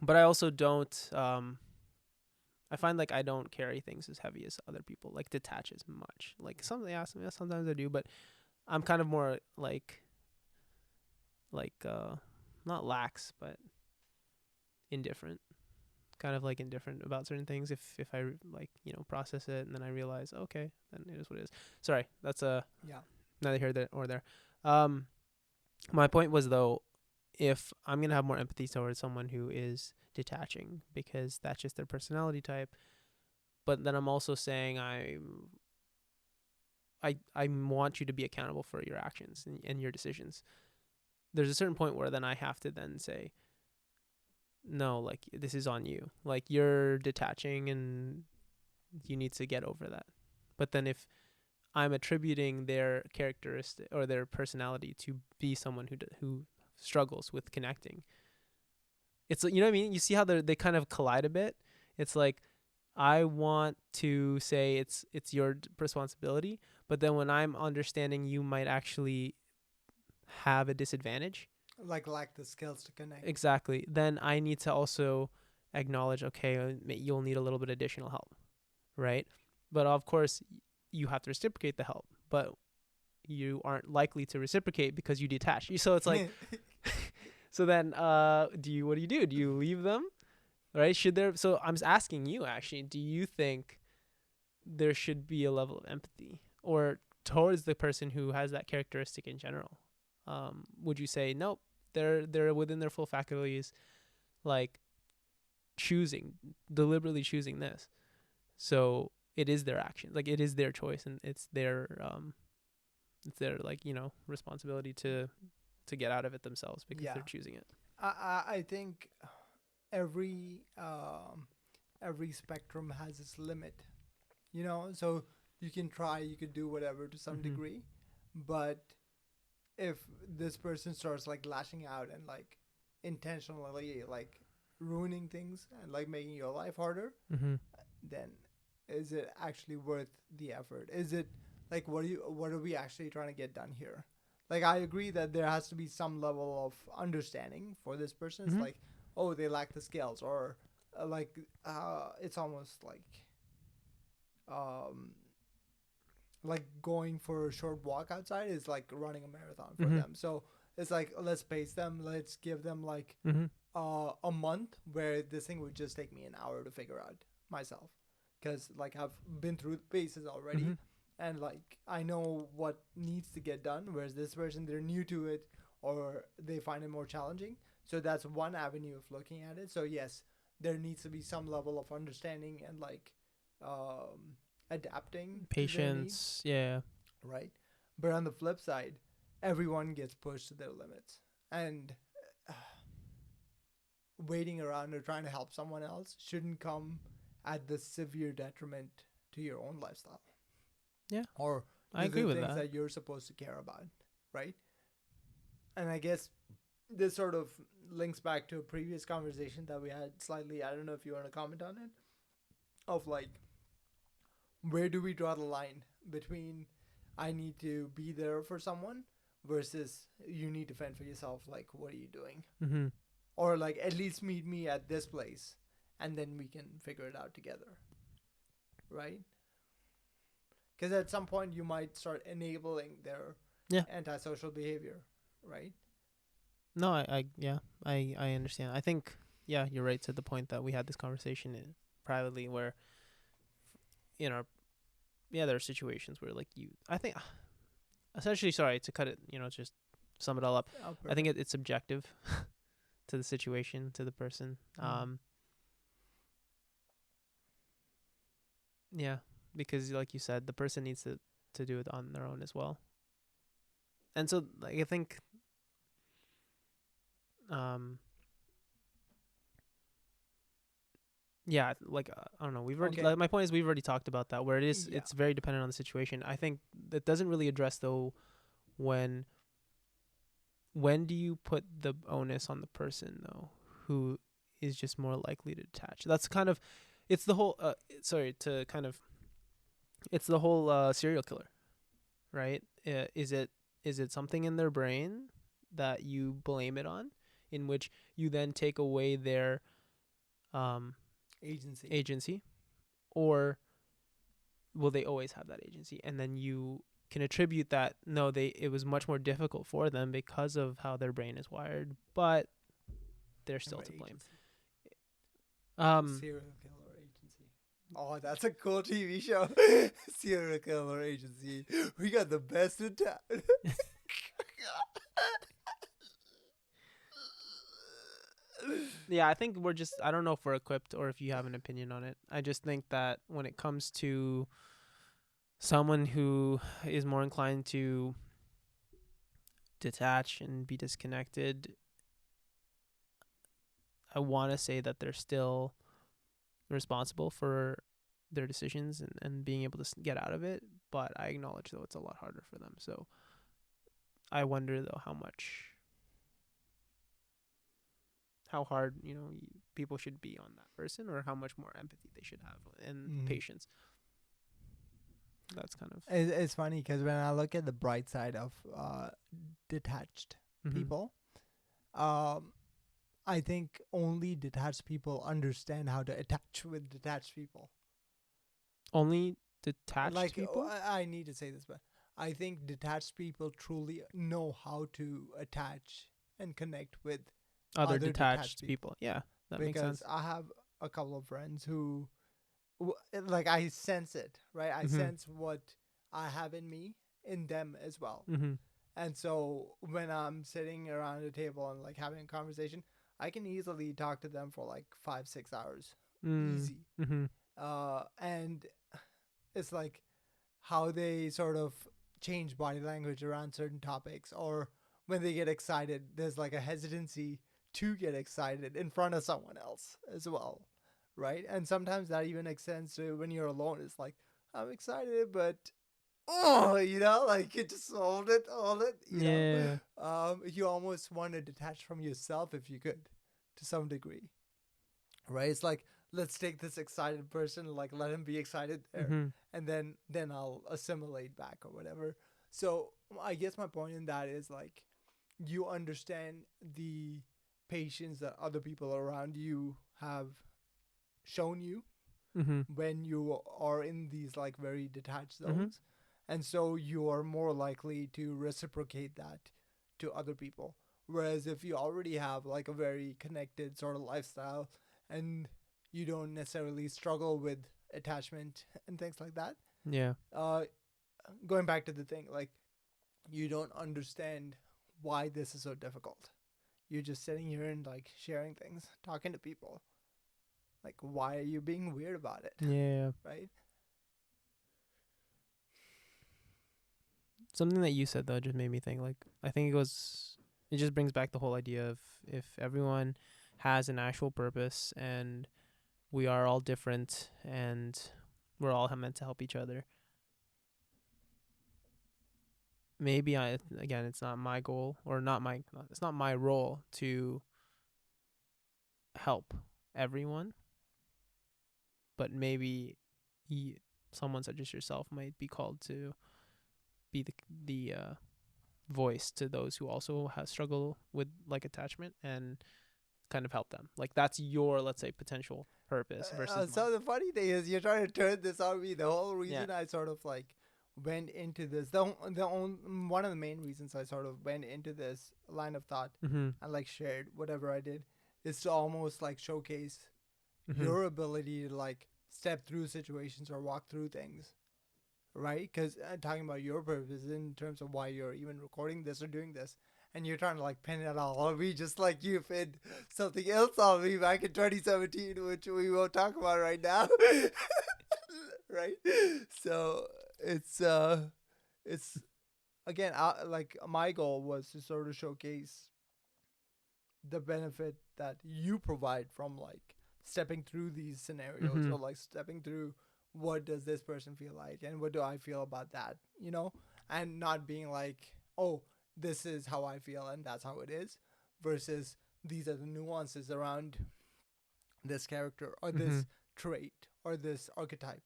But I also don't, I find like I don't carry things as heavy as other people, like detach as much. Like sometimes I do, but I'm kind of more like not lax, but indifferent. Kind of like indifferent about certain things. If I like process it and then I realize, okay, then it is what it is. Sorry, that's Yeah. neither here or there. My point was, though, if I'm gonna have more empathy towards someone who is detaching because that's just their personality type, but then I'm also saying I want you to be accountable for your actions and your decisions. There's a certain point where then I have to then say, no, like, this is on you. Like, you're detaching and you need to get over that. But then if I'm attributing their characteristic or their personality to be someone who struggles with connecting, it's, you know what I mean? You see how they kind of collide a bit? It's like, I want to say it's your responsibility, but then when I'm understanding you might actually have a disadvantage, Like lack the skills to connect. exactly, then I need to also acknowledge, okay, you'll need a little bit additional help, right? But of course, you have to reciprocate the help, but you aren't likely to reciprocate because you detach. So it's like, so then, what do you do? Do you leave them? Right? So I'm asking you, actually, do you think there should be a level of empathy or towards the person who has that characteristic in general? Would you say, nope, they're within their full faculties, like deliberately choosing this. So it is their action. Like, it is their choice, and it's their like, responsibility to get out of it themselves because Yeah. they're choosing it. I think every every spectrum has its limit, so you can try, you could do whatever to some Mm-hmm. degree, but if this person starts like lashing out and like intentionally like ruining things and like making your life harder, Mm-hmm. then is it actually worth the effort? Is it like what are we actually trying to get done here? Like, I agree that there has to be some level of understanding for this person. It's Mm-hmm. like, oh, they lack the skills, or it's almost um like going for a short walk outside is like running a marathon for Mm-hmm. them. So it's like, let's pace them. Let's give them like Mm-hmm. a month where this thing would just take me an hour to figure out myself, because like I've been through the paces Mm-hmm. already, and like I know what needs to get done. Whereas this person, they're new to it, or they find it more challenging. So that's one avenue of looking at it. So yes, there needs to be some level of understanding and like um, adapting to their needs, Patience. Yeah. right? But on the flip side, everyone gets pushed to their limits, and waiting around or trying to help someone else shouldn't come at the severe detriment to your own lifestyle Yeah. or I to agree the with things that. that you're supposed to care about, right? And I guess this sort of links back to a previous conversation that we had slightly. I don't know if you want to comment on it, of like, where do we draw the line between I need to be there for someone versus you need to fend for yourself? Like, what are you doing? Mm-hmm. Or like, at least meet me at this place and then we can figure it out together, right? Because at some point you might start enabling their Yeah. antisocial behavior, right? No, yeah, I understand. I think, yeah, you're right to the point that we had this conversation privately where, in our, yeah, there are situations where, like, I think, essentially, sorry to cut it, just sum it all up. Oh, I think perfect. it's subjective to the situation, to the person. Mm. Yeah, because like you said, the person needs to do it on their own as well. And so, like, I think, um yeah, like I don't know. We've already. Okay. Like, my point is, we've already talked about that. Where it is, Yeah. it's very dependent on the situation. I think that doesn't really address though when do you put the onus on the person though who is just more likely to detach? That's kind of it's the whole sorry to kind of it's the whole serial killer, right? Is it something in their brain that you blame it on, in which you then take away their um Agency. agency, or will they always have that agency, and then you can attribute that no, they it was much more difficult for them because of how their brain is wired, but they're still to blame. Agency. um Serial killer agency. Oh, that's a cool TV show. Serial killer agency. We got the best in town. yeah, I think I don't know if we're equipped or if you have an opinion on it. I just think that when it comes to someone who is more inclined to detach and be disconnected, I want to say that they're still responsible for their decisions and being able to get out of it. But I acknowledge, though, it's a lot harder for them. So I wonder, though, how hard, people should be on that person, or how much more empathy they should have and patience. That's kind of... It's funny because when I look at the bright side of detached people, I think only detached people understand how to attach with detached people. Only detached people? I need to say this, but I think detached people truly know how to attach and connect with other detached people. Yeah, that makes sense. Because I have a couple of friends who, like, I sense it, right? I sense what I have in me in them as well. And so when I'm sitting around a table and like having a conversation, I can easily talk to them for like 5-6 hours. Easy. And it's like how they sort of change body language around certain topics, or when they get excited, there's like a hesitancy to get excited in front of someone else as well, right? And sometimes that even extends to when you're alone. It's like, I'm excited, but like you just hold it, you almost want to detach from yourself if you could, to some degree, right? It's like, let's take this excited person, like let him be excited there, and then I'll assimilate back or whatever. So I guess my point in that is like, you understand the patience that other people around you have shown you when you are in these like very detached zones, and so you are more likely to reciprocate that to other people. Whereas if you already have like a very connected sort of lifestyle, and you don't necessarily struggle with attachment and things like that, yeah, going back to the thing, like, you don't understand why this is so difficult. You're just sitting here and like sharing things, talking to people. Like, why are you being weird about it? yeah. Right? Something that you said though just made me think. Like, I think it just brings back the whole idea of, if everyone has an actual purpose and we are all different and we're all meant to help each other. Maybe again, it's not my goal, or it's not my role to help everyone, but maybe someone such as yourself might be called to be the voice to those who also have struggle with like attachment, and kind of help them. Like, that's your, let's say, potential purpose versus So the funny thing is, you're trying to turn this on me. The whole reason I sort of like went into this, one of the main reasons I sort of went into this line of thought and like shared whatever I did, is to almost like showcase your ability to like step through situations or walk through things, right? Because talking about your purpose in terms of why you're even recording this or doing this, and you're trying to like pin it all on me, just like you pinned something else on me back in 2017, which we won't talk about right now. Right? So it's again, like my goal was to sort of showcase the benefit that you provide from like stepping through these scenarios, Mm-hmm. or like stepping through what does this person feel like and what do I feel about that, you know, and not being like, oh, this is how I feel and that's how it is, versus these are the nuances around this character or Mm-hmm. this trait or this archetype.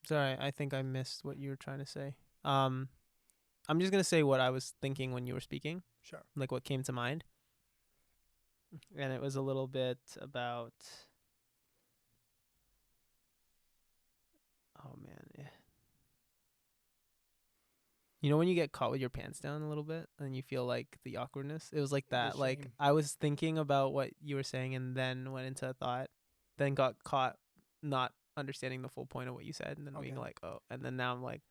Sorry, I think I missed what you were trying to say. Um, I'm just gonna say what I was thinking when you were speaking, Sure. like what came to mind, and it was a little bit about. Oh man, you know when you get caught with your pants down a little bit and you feel like the awkwardness? It was like The that. Like shame. I was thinking about what you were saying and then went into a thought, then got caught not understanding the full point of what you said and then being Okay. like, "Oh." And then now I'm like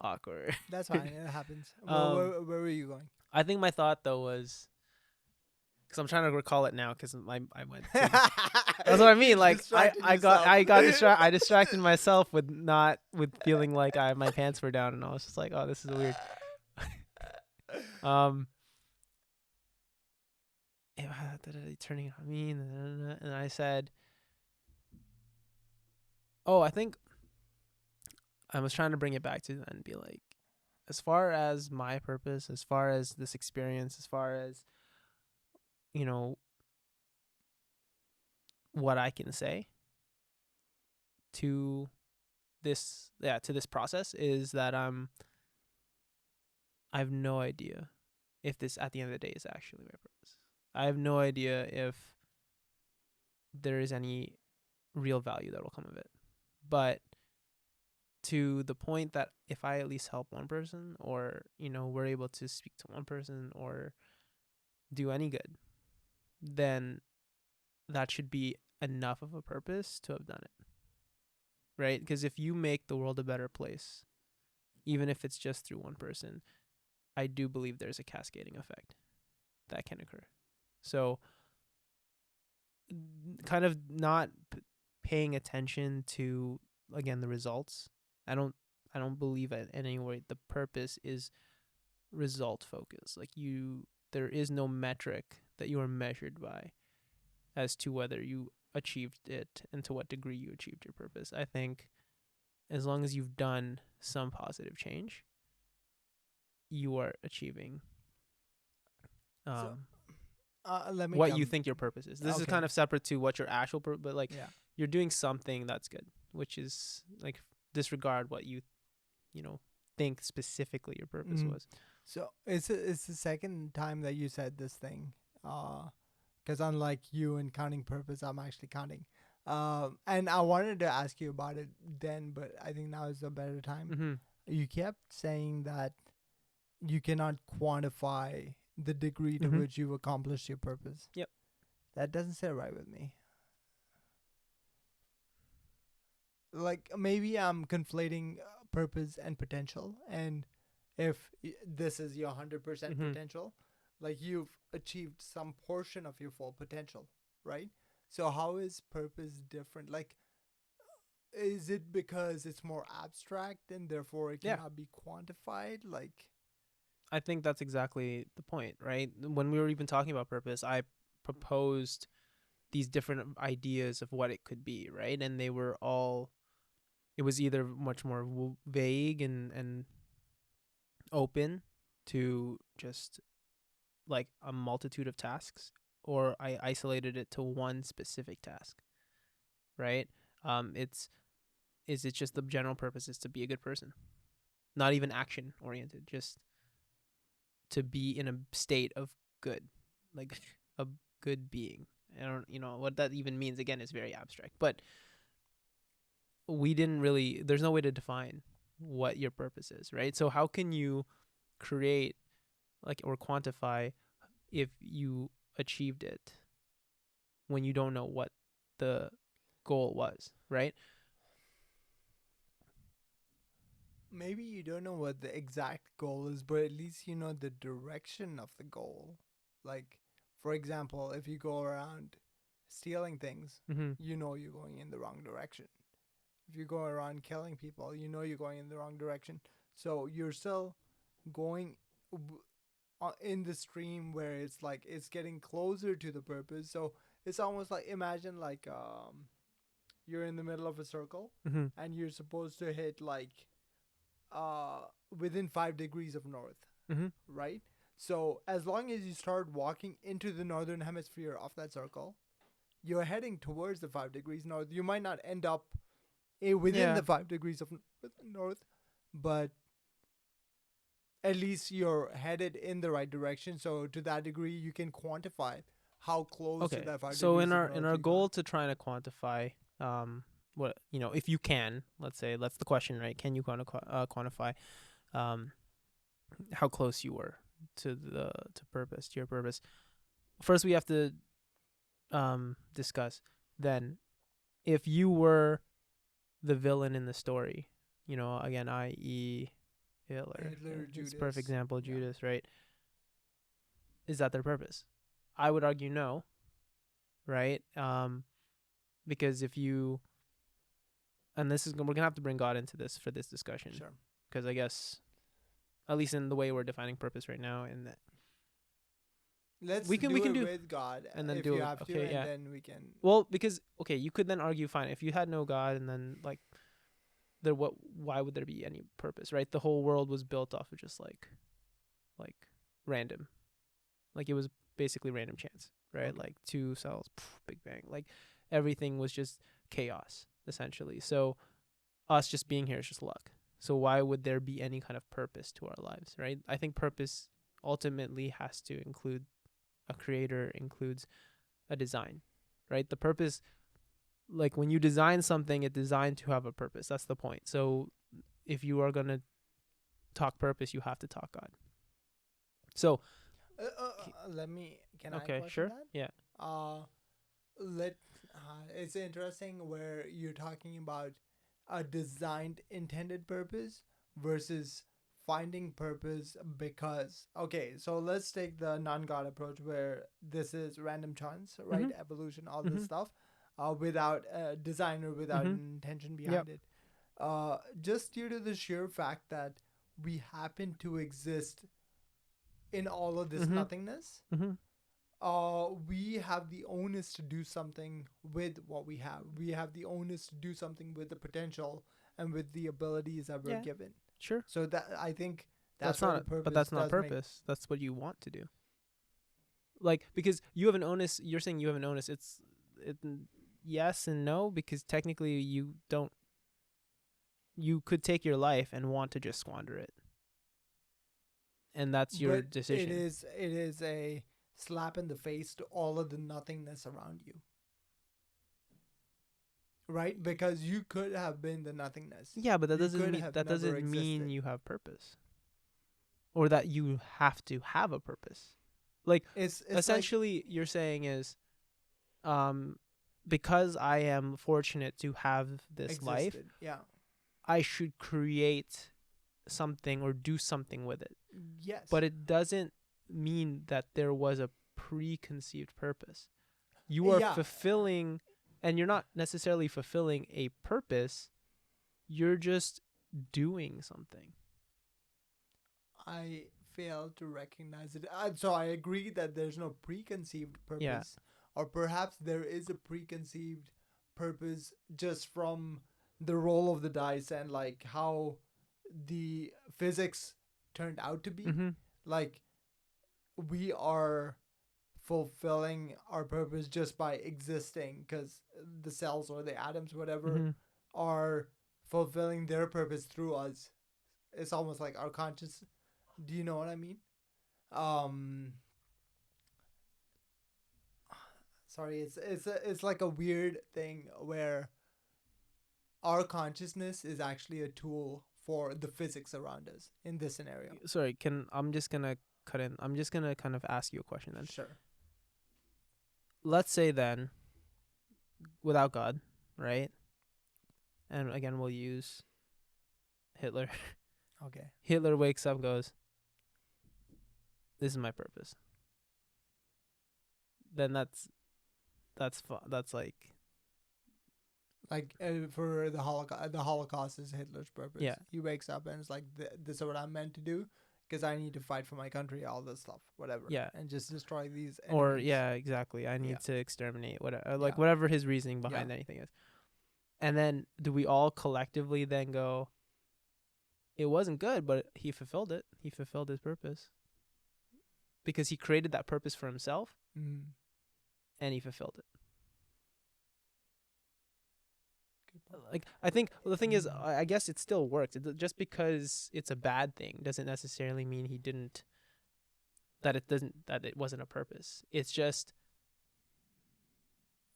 awkward. That's fine. It happens. um Where were you going? I think my thought though was cuz I'm trying to recall it now cuz I went to that's what I mean. Like Distracted I got yourself. I distracted myself with not with feeling like my pants were down and I was just like, "Oh, this is weird." Um turning on me and I said, "Oh, I think I was trying to bring it back to that and be like, as far as my purpose, as far as this experience, as far as, you know, what I can say to to this process is that I have no idea if this at the end of the day is actually my purpose. I have no idea if there is any real value that will come of it. But to the point that if I at least help one person or, we're able to speak to one person or do any good, then that should be enough of a purpose to have done it. Right? Because if you make the world a better place, even if it's just through one person, I do believe there's a cascading effect that can occur. So, kind of not paying attention to, again, the results. I don't believe in any way the purpose is result focused. Like there is no metric that you are measured by as to whether you achieved it and to what degree you achieved your purpose. I think as long as you've done some positive change, you are achieving So let me what you jump. think your purpose is. This is Okay. kind of separate to what your actual purpose, but like Yeah. you're doing something that's good, which is like disregard what you know think specifically your purpose was. So it's the second time that you said this thing. Because unlike you in counting purpose, I'm actually counting. And I wanted to ask you about it then, but I think now is a better time. Mm-hmm. You kept saying that you cannot quantify the degree to Mm-hmm. which you've accomplished your purpose. Yep. That doesn't sit right with me. Like maybe I'm conflating purpose and potential, and if this is your 100% Mm-hmm. potential, like you've achieved some portion of your full potential, right? So how is purpose different? Like, is it because it's more abstract and therefore it Yeah. cannot be quantified? Like, I think that's exactly the point, right? When we were even talking about purpose, I proposed these different ideas of what it could be, right? And they were all, it was either much more vague and open to just like a multitude of tasks, or I isolated it to one specific task, right? It's is it just the general purpose is to be a good person, not even action oriented, just to be in a state of good, like a good being. I don't, what that even means. Again, is very abstract, but we didn't really. There's no way to define what your purpose is, right? So how can you create like or quantify if you achieved it when you don't know what the goal was, right? maybe you don't know what the exact goal is, but at least you know the direction of the goal. Like, for example, if you go around stealing things, Mm-hmm. you know you're going in the wrong direction. If you go around killing people, you know you're going in the wrong direction. So you're still going in the stream where it's like it's getting closer to the purpose. So it's almost like, imagine like you're in the middle of a circle Mm-hmm. and you're supposed to hit like uh within 5 degrees of north, Mm-hmm. right? So as long as you start walking into the northern hemisphere of that circle, you're heading towards the 5 degrees north. You might not end up within Yeah. the 5 degrees of north, but at least you're headed in the right direction. So to that degree, you can quantify how close to Okay. that five So degrees of in north our you goal got. to try to quantify what if you can, let's say that's the question, right? Can you quantify um how close you were to your purpose? First, we have to discuss then if you were the villain in the story, again, i.e. Hitler. Hitler, It's a perfect Judas. example, Yeah. Judas, right? Is that their purpose? I would argue no, right? Because if you, and this is we're gonna have to bring God into this for this discussion, Sure. because I guess at least in the way we're defining purpose right now, and that Let's we do can it do with God and then if do you it. have to, Okay, and yeah. then we can. Well, because okay, you could then argue fine if you had no God, and then like there what why would there be any purpose, right? The whole world was built off of just like random, like it was basically random chance, right? Okay. Like two cells, big bang, like everything was just chaos essentially. So us just being here is just luck. So why would there be any kind of purpose to our lives, right? I think purpose ultimately has to include a creator, includes a design, right? The purpose, like when you design something, it's designed to have a purpose. That's the point. So if you are going to talk purpose, you have to talk God. So, Let me. Can I okay, question sure. that? Yeah. Uh, let. It's interesting where you're talking about a designed intended purpose versus finding purpose because. Okay, so let's take the non-God approach where this is random chance, right? Mhm. Evolution, all this Mhm. stuff, without a design or without Mhm. an intention Yep. behind it. Just due to the sheer fact that we happen to exist in all of this Mhm. nothingness, Mhm. we have the onus to do something with what we have. We have the onus to do something with the potential and with the abilities that we're Yeah. given. Sure. So that I think that's That's where the not but purpose that's not does make. purpose. That's what you want to do. Like because you have an onus, you're saying you have an onus. It yes and no because technically you could take your life and want to just squander it. And that's your But decision. it is a slap in the face to all of the nothingness around you, right? Because you could have been the nothingness. Yeah, but You could have that never doesn't mean existed. you have purpose or that you have to have a purpose. Like It's like essentially you're saying is um because I am fortunate to have this life, existed. Yeah. I should create something or do something with it. Yes. But it doesn't mean that there was a preconceived purpose. You are Yeah. fulfilling, and you're not necessarily fulfilling a purpose, you're just doing something. I fail to recognize it. So I agree that there's no preconceived Yeah. purpose, or perhaps there is a preconceived purpose just from the roll of the dice and like how the physics turned out to be. Mm-hmm. Like we are fulfilling our purpose just by existing because the cells or the atoms, whatever, Mm-hmm. are fulfilling their purpose through us. It's almost like our conscious. Do you know what I mean? Um, sorry, it's like a weird thing where our consciousness is actually a tool for the physics around us in this scenario. Sorry, I'm just gonna cut in. I'm just gonna kind of ask you a question then. Sure. Let's say then, without God, right? And again, we'll use Hitler. Okay. Hitler wakes up, and goes, "This is my purpose." Then that's like Like for the Holocaust is Hitler's purpose. yeah. He wakes up and it's like, "This is what I'm meant to do." because I need to fight for my country, all this stuff, whatever, Yeah. and just destroy these Or enemies. yeah, exactly. I Yeah. need to exterminate whatever, Yeah. like whatever his reasoning Yeah. behind anything is. And then do we all collectively then go, it wasn't good, but he fulfilled it. He fulfilled his purpose because he created that purpose for himself Mm. and he fulfilled it. Good point. Like I think the thing is, I guess it still works. Just because it's a bad thing doesn't necessarily mean he didn't. That it wasn't a purpose. It's just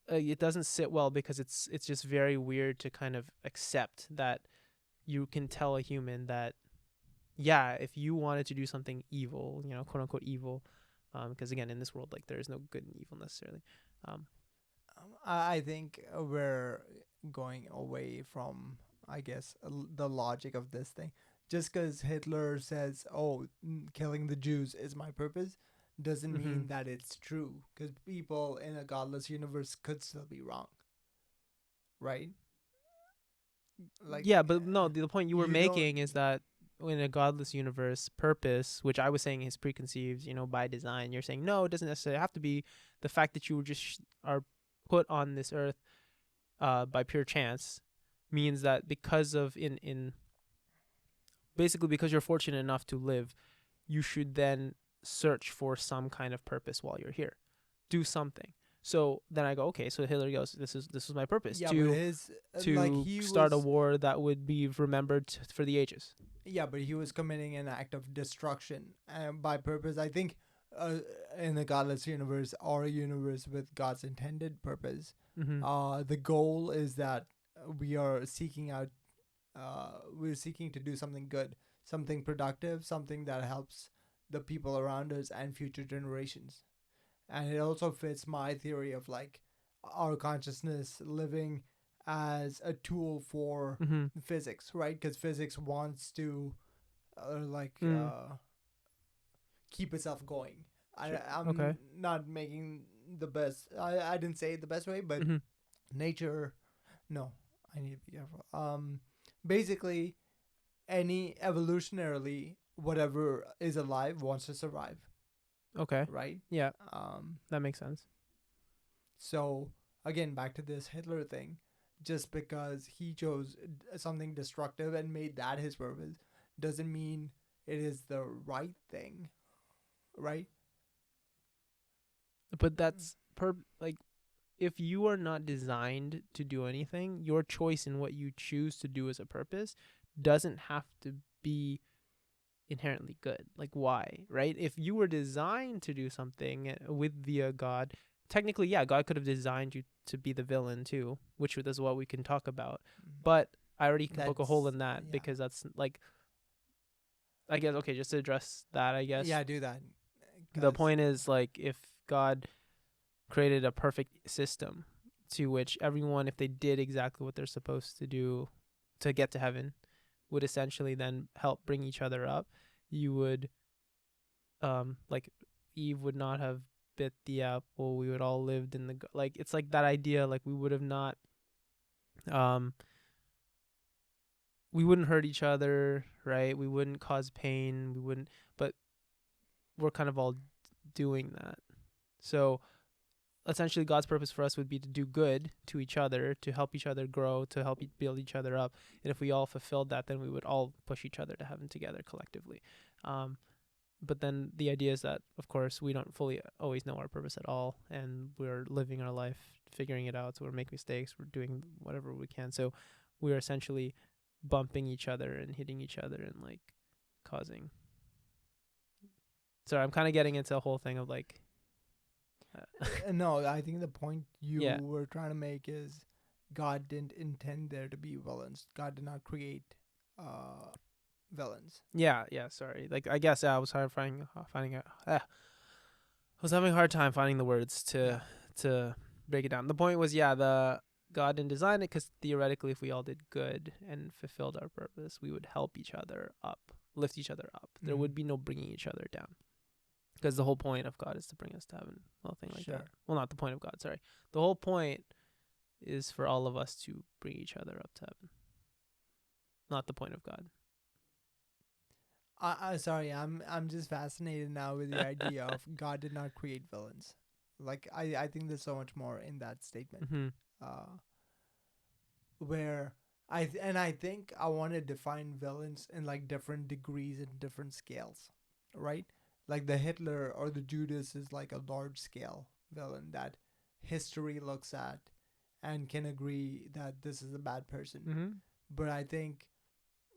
it doesn't sit well because it's just very weird to kind of accept that you can tell a human that, yeah, if you wanted to do something evil, quote unquote evil, because again, in this world, like there is no good and evil necessarily. I think we're going away from, I guess, the logic of this thing. Just because Hitler says, "Oh, killing the Jews is my purpose," doesn't Mm-hmm. mean that it's true. Because people in a godless universe could still be wrong, right? Like, Yeah, but no, the point you were you don't. making is that in a godless universe, purpose, which I was saying is preconceived, by design, you're saying no, it doesn't necessarily have to be. The fact that you just are put on this earth by pure chance means that because of in basically because you're fortunate enough to live, you should then search for some kind of purpose while you're here. Do something. So then I go, okay, so Hitler goes, this is my purpose, Yeah, but his like to he start a was. war that would be remembered for the ages. Yeah, but he was committing an act of destruction by purpose. I think uh, in a godless universe or a universe with God's intended purpose, Mm-hmm. the goal is that we are seeking out, we're seeking to do something good, something productive, something that helps the people around us and future generations. And it also fits my theory of like our consciousness living as a tool for Mm-hmm. physics, right? Because physics wants to like Mm. keep itself going. Sure. I'm Okay. not making the best. I didn't say it the best way, but Mm-hmm. nature. No, I need to be careful. Basically, any evolutionarily whatever is alive wants to survive, Okay. right? Yeah, Um, that makes sense. so again, back to this Hitler thing. Just because he chose something destructive and made that his purpose doesn't mean it is the right thing, right? But that's like if you are not designed to do anything, your choice in what you choose to do as a purpose doesn't have to be inherently good. Like why, right? If you were designed to do something via God, technically, yeah, God could have designed you to be the villain too, which is what we can talk about. But I already can poke a hole That's in that yeah. because that's like, I guess, okay, just to address that, I guess Yeah, do that. the 'Cause point is like if God created a perfect system to which everyone, if they did exactly what they're supposed to do to get to heaven, would essentially then help bring each other up, you would like Eve would not have bit the apple, we would all lived in the like it's like that idea, like we would have not um we wouldn't hurt each other, right? We wouldn't cause pain, we wouldn't, but we're kind of all doing that. So essentially God's purpose for us would be to do good to each other, to help each other grow, to help build each other up. And if we all fulfilled that, then we would all push each other to heaven together collectively. But then the idea is that, of course, we don't fully always know our purpose at all, and we're living our life figuring it out. So we're making mistakes, we're doing whatever we can. So we're essentially bumping each other and hitting each other and like causing. Sorry, I'm kind of getting into a whole thing of like. no, I think the point you Yeah. were trying to make is God didn't intend there to be villains. God did not create villains. Yeah, sorry. Like I guess I was hard finding I was having a hard time finding the words Yeah. to break it down. The point was, yeah, the God didn't design it because theoretically, if we all did good and fulfilled our purpose, we would help each other up, lift each other up. There would be no bringing each other down, because the whole point of God is to bring us to heaven. Well, thing like that. Sure. Well, not the point of God. Sorry, the whole point is for all of us to bring each other up to heaven. Not the point of God. Sorry, I'm just fascinated now with the idea of God did not create villains. Like I think there's so much more in that statement. Mm-hmm. Uh, where and I think I want to define villains in like different degrees and different scales, right? Like the Hitler or the Judas is like a large scale villain that history looks at and can agree that this is a bad person. Mm-hmm. But I think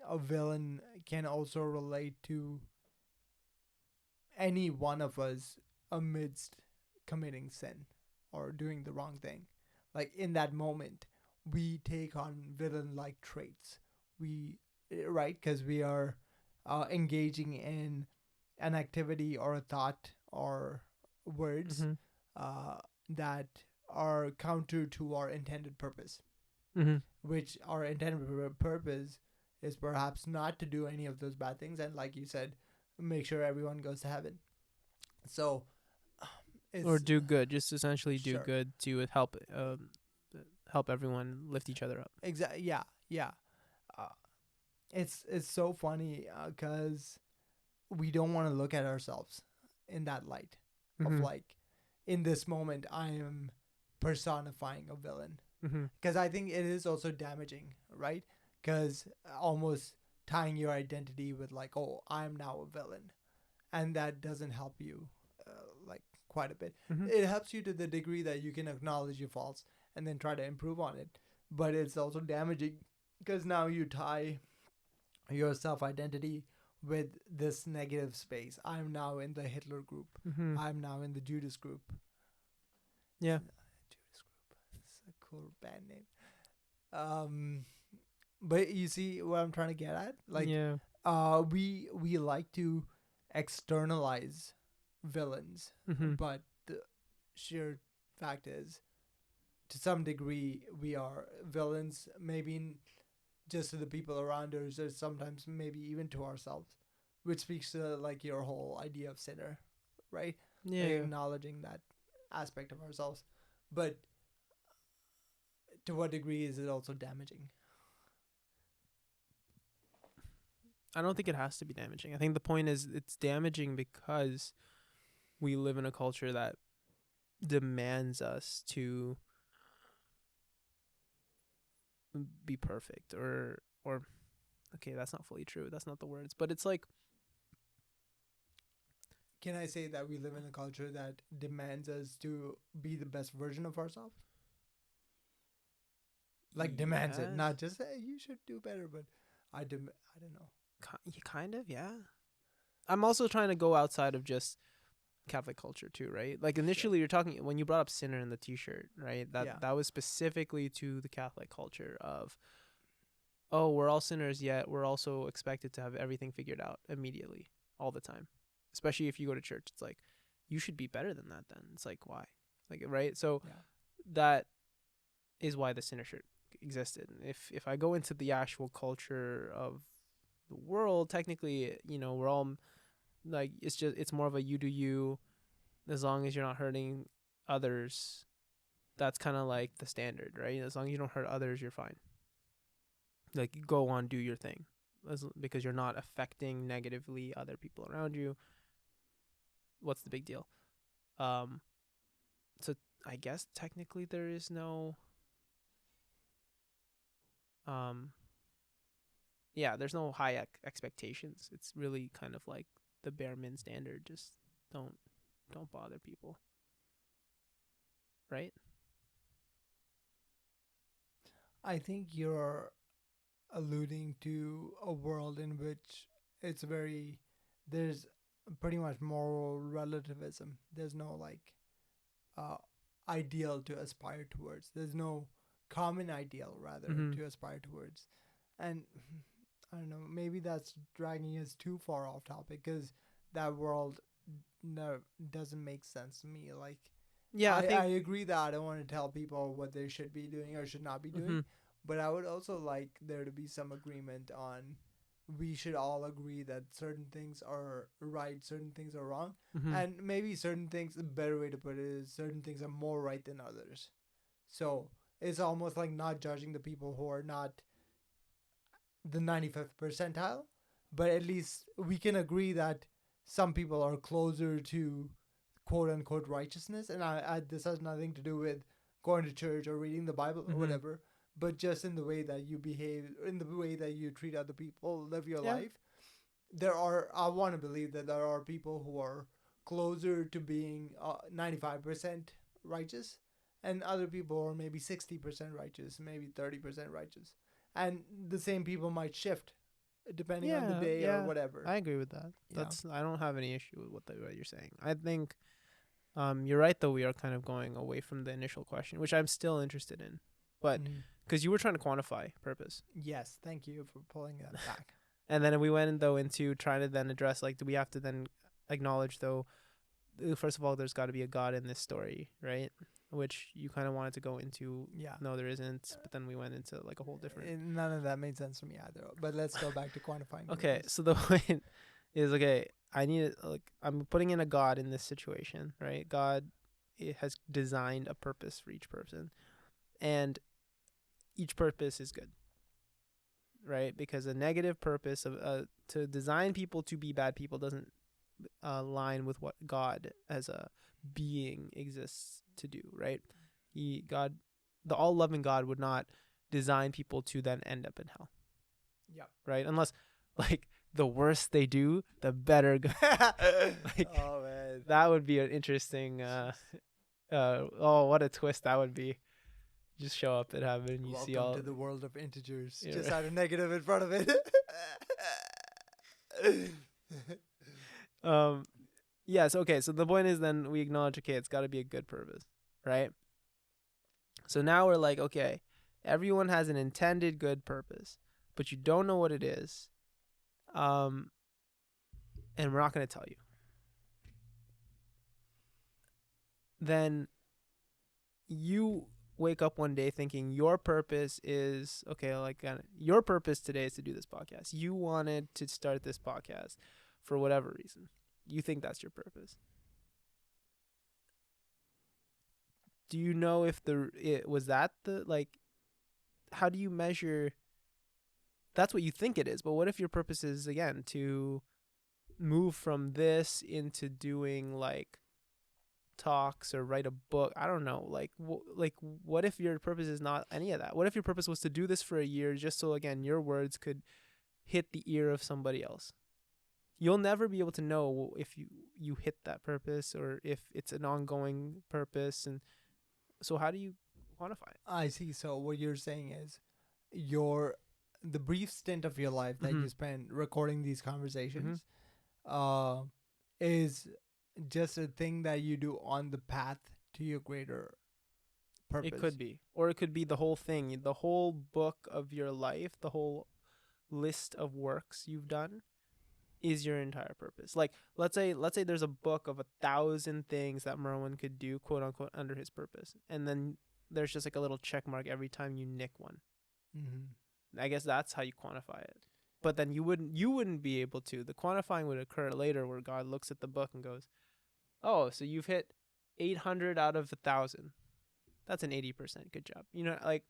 a villain can also relate to any one of us amidst committing sin or doing the wrong thing. Like in that moment, we take on villain like traits. We, right? Because we are engaging in an activity or a thought or words Mm-hmm. uh, that are counter to our intended purpose, Mm-hmm. which our intended purpose is perhaps not to do any of those bad things. And like you said, make sure everyone goes to heaven. So Or it's do good, just essentially do sure. good to help everyone lift each other up. Exactly. Yeah. Yeah. Uh, it's so funny because we don't want to look at ourselves in that light of Mm-hmm. like, in this moment, I am personifying a villain Mm-hmm. because I think it is also damaging, right? Because almost tying your identity with like, oh, I'm now a villain, and that doesn't help you, like quite a bit. Mm-hmm. It helps you to the degree that you can acknowledge your faults and then try to improve on it, but it's also damaging because now you tie your self identity with this negative space. I'm now in the Hitler group. Mm-hmm. I'm now in the Judas group. Yeah. Judas group. It's a cool band name. Um, but you see what I'm trying to get at? Like, Yeah. we like to externalize villains, Mm-hmm. but the sheer fact is, to some degree, we are villains. Maybe just to the people around us, or sometimes maybe even to ourselves, which speaks to like your whole idea of sinner, right? Like Yeah. acknowledging that aspect of ourselves, but to what degree is it also damaging? I don't think it has to be damaging. I think the point is it's damaging because we live in a culture that demands us to be perfect or okay, that's not fully true. That's not the words, but it's like Can I say that we live in a culture that demands us to be the best version of ourselves? Like demands it, yes, not just hey, you should do better, but I don't know. kind of, yeah. I'm also trying to go outside of just Catholic culture too, right? Like Sure. initially you're talking when you brought up sinner in the t-shirt, right? That Yeah. that was specifically to the Catholic culture of oh, we're all sinners yet we're also expected to have everything figured out immediately all the time. Especially if you go to church, it's like you should be better than that then. It's like why? Like right? So Yeah. that is why the sinner shirt existed. If I go into the actual culture of the world, technically, we're all like it's more of a you do you as long as you're not hurting others. That's kind of like the standard, right? As long as you don't hurt others, you're fine. Like you go on, do your thing, because you're not affecting negatively other people around you. What's the big deal? Um, so I guess technically there is no um, yeah, there's no high expectations. It's really kind of like the bare min standard. Just don't don't bother people, right? I think you're alluding to a world in which it's very there's pretty much moral relativism. There's no like uh ideal to aspire towards. There's no common ideal rather Mm-hmm. to aspire towards. And I don't know, maybe that's dragging us too far off topic because that world no doesn't make sense to me. Like Yeah, I I think. agree that I don't want to tell people what they should be doing or should not be Mm-hmm. doing, but I would also like there to be some agreement on we should all agree that certain things are right, certain things are wrong, Mm-hmm. and maybe certain things, a better way to put it is certain things are more right than others. So it's almost like not judging the people who are not the 95th percentile, but at least we can agree that some people are closer to quote unquote righteousness. And this has nothing to do with going to church or reading the Bible or whatever, but just in the way that you behave, in the way that you treat other people, live your life. I want to believe that there are people who are closer to being 95% righteous, and other people are maybe 60% righteous, maybe 30% righteous. And the same people might shift depending on the day or whatever. I agree with that. I don't have any issue with what you're saying. I think you're right, though. We are kind of going away from the initial question, which I'm still interested in. But because you were trying to quantify purpose. Yes, thank you for pulling that back. And then we went into trying to then address, like, do we have to then acknowledge, though, first of all, there's got to be a God in this story, right? Which you kind of wanted to go into. Yeah. No, there isn't. But then we went into like a whole different. None of that made sense to me either. But let's go back to quantifying. Okay, so the point is, okay, I'm putting in a God in this situation, right? God, it has designed a purpose for each person, and each purpose is good, right? Because a negative purpose of to design people to be bad people doesn't align with what God as a being exists to do, right? The all-loving God would not design people to then end up in hell. Yeah. Right? Unless, like, the worse they do, the better. Like, oh man, that would be an interesting. What a twist that would be! Just show up at heaven, and you welcome see all to the world of integers. Yeah, just add a negative in front of it. Yes. Okay. So the point is, then we acknowledge, okay, it's got to be a good purpose, right? So now we're like, okay, everyone has an intended good purpose, but you don't know what it is, and we're not going to tell you. Then you wake up one day thinking your purpose is, okay, like, your purpose today is to do this podcast. You wanted to start this podcast for whatever reason. You think that's your purpose. Do you know if how do you measure? That's what you think it is, but what if your purpose is, again, to move from this into doing, like, talks or write a book? I don't know. Like, what if your purpose is not any of that? What if your purpose was to do this for a year just so, again, your words could hit the ear of somebody else? You'll never be able to know if you hit that purpose or if it's an ongoing purpose. And so how do you quantify it? I see. So what you're saying is the brief stint of your life that you spend recording these conversations is just a thing that you do on the path to your greater purpose. It could be. Or it could be the whole thing, the whole book of your life, the whole list of works you've done is your entire purpose. Like, let's say there's a book of 1,000 things that Merwin could do, quote unquote, under his purpose, and then there's just like a little check mark every time you nick one. I guess that's how you quantify it. But then you wouldn't be able to. The quantifying would occur later, where God looks at the book and goes, "Oh, so you've hit 800 out of 1,000. That's an 80%. Good job." You know, like,